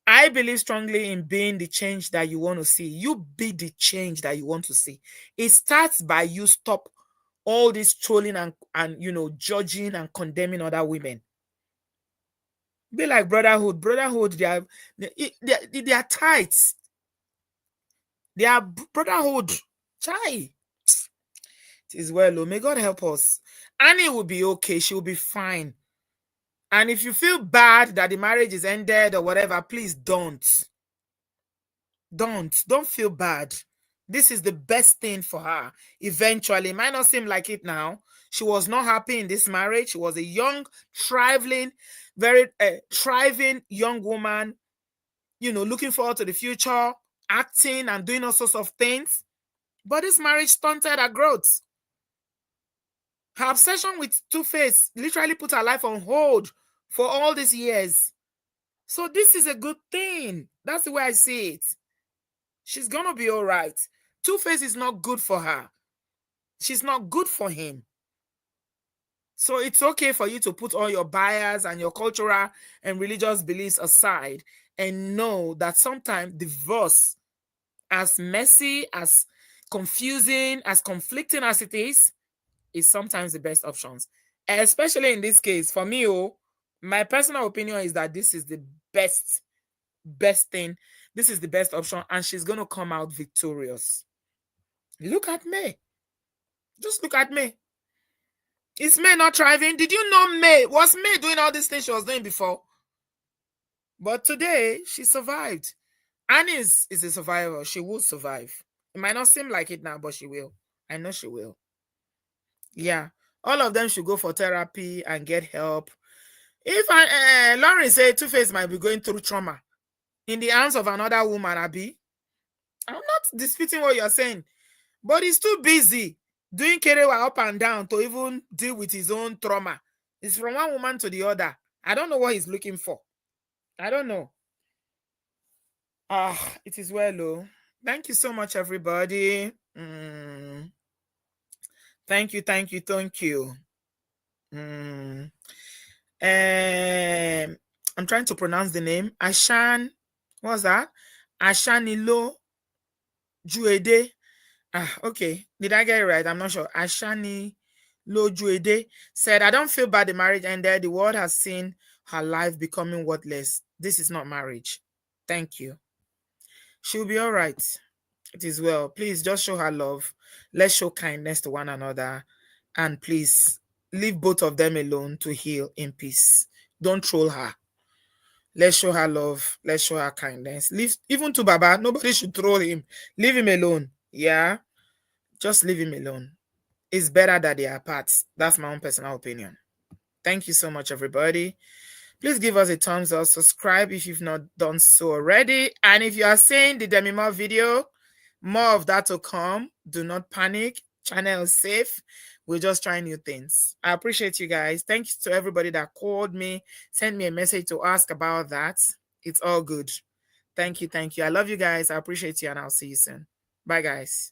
[SPEAKER 1] I believe strongly in being the change that you want to see. You be the change that you want to see. It starts by you stop all this trolling and judging and condemning other women. Be like brotherhood. Brotherhood, they are tight. They are brotherhood. Chai. It is well. Oh, may God help us. Annie will be okay. She will be fine. And if you feel bad that the marriage is ended or whatever, please don't. Don't feel bad. This is the best thing for her. Eventually, it might not seem like it now. She was not happy in this marriage. She was a young, thriving, very thriving young woman, looking forward to the future, acting and doing all sorts of things. But this marriage stunted her growth. Her obsession with Tuface literally put her life on hold for all these years. So this is a good thing. That's the way I see it. She's gonna be all right. Tuface is not good for her. She's not good for him. So it's okay for you to put all your bias and your cultural and religious beliefs aside and know that sometimes divorce, as messy, as confusing, as conflicting as it is is sometimes the best options. Especially in this case, for me, my personal opinion is that this is the best thing. This is the best option, and she's going to come out victorious. Look at May. Just look at May. Is May not thriving? Did you know May? Was May doing all these things she was doing before? But today, she survived. Annie is a survivor. She will survive. It might not seem like it now, but she will. I know she will. Yeah. All of them should go for therapy and get help. If Lauren said Tuface might be going through trauma in the hands of another woman, Abby, I'm not disputing what you're saying, but he's too busy doing kerewa up and down to even deal with his own trauma. It's from one woman to the other. I don't know what he's looking for. I don't know. It is well, though. Thank you so much, everybody. Thank you. I'm trying to pronounce the name. Ashan, what's that? Ashanilo Juede. Okay. Did I get it right? I'm not sure. Ashani Lojuede said, I don't feel bad the marriage ended. The world has seen her life becoming worthless. This is not marriage. Thank you. She'll be all right. It is well. Please just show her love. Let's show kindness to one another. And please leave both of them alone to heal in peace. Don't troll her. Let's show her love. Let's show her kindness. Leave, even to Baba, nobody should troll him. Leave him alone. Yeah? Just leave him alone. It's better that they are apart. That's my own personal opinion. Thank you so much, everybody. Please give us a thumbs up. Subscribe if you've not done so already. And if you are seeing the Demima video, more of that to come. Do not panic. Channel is safe. We're just trying new things. I appreciate you guys. Thanks to everybody that called me, sent me a message to ask about that. It's all good. Thank you. I love you guys. I appreciate you, and I'll see you soon. Bye, guys.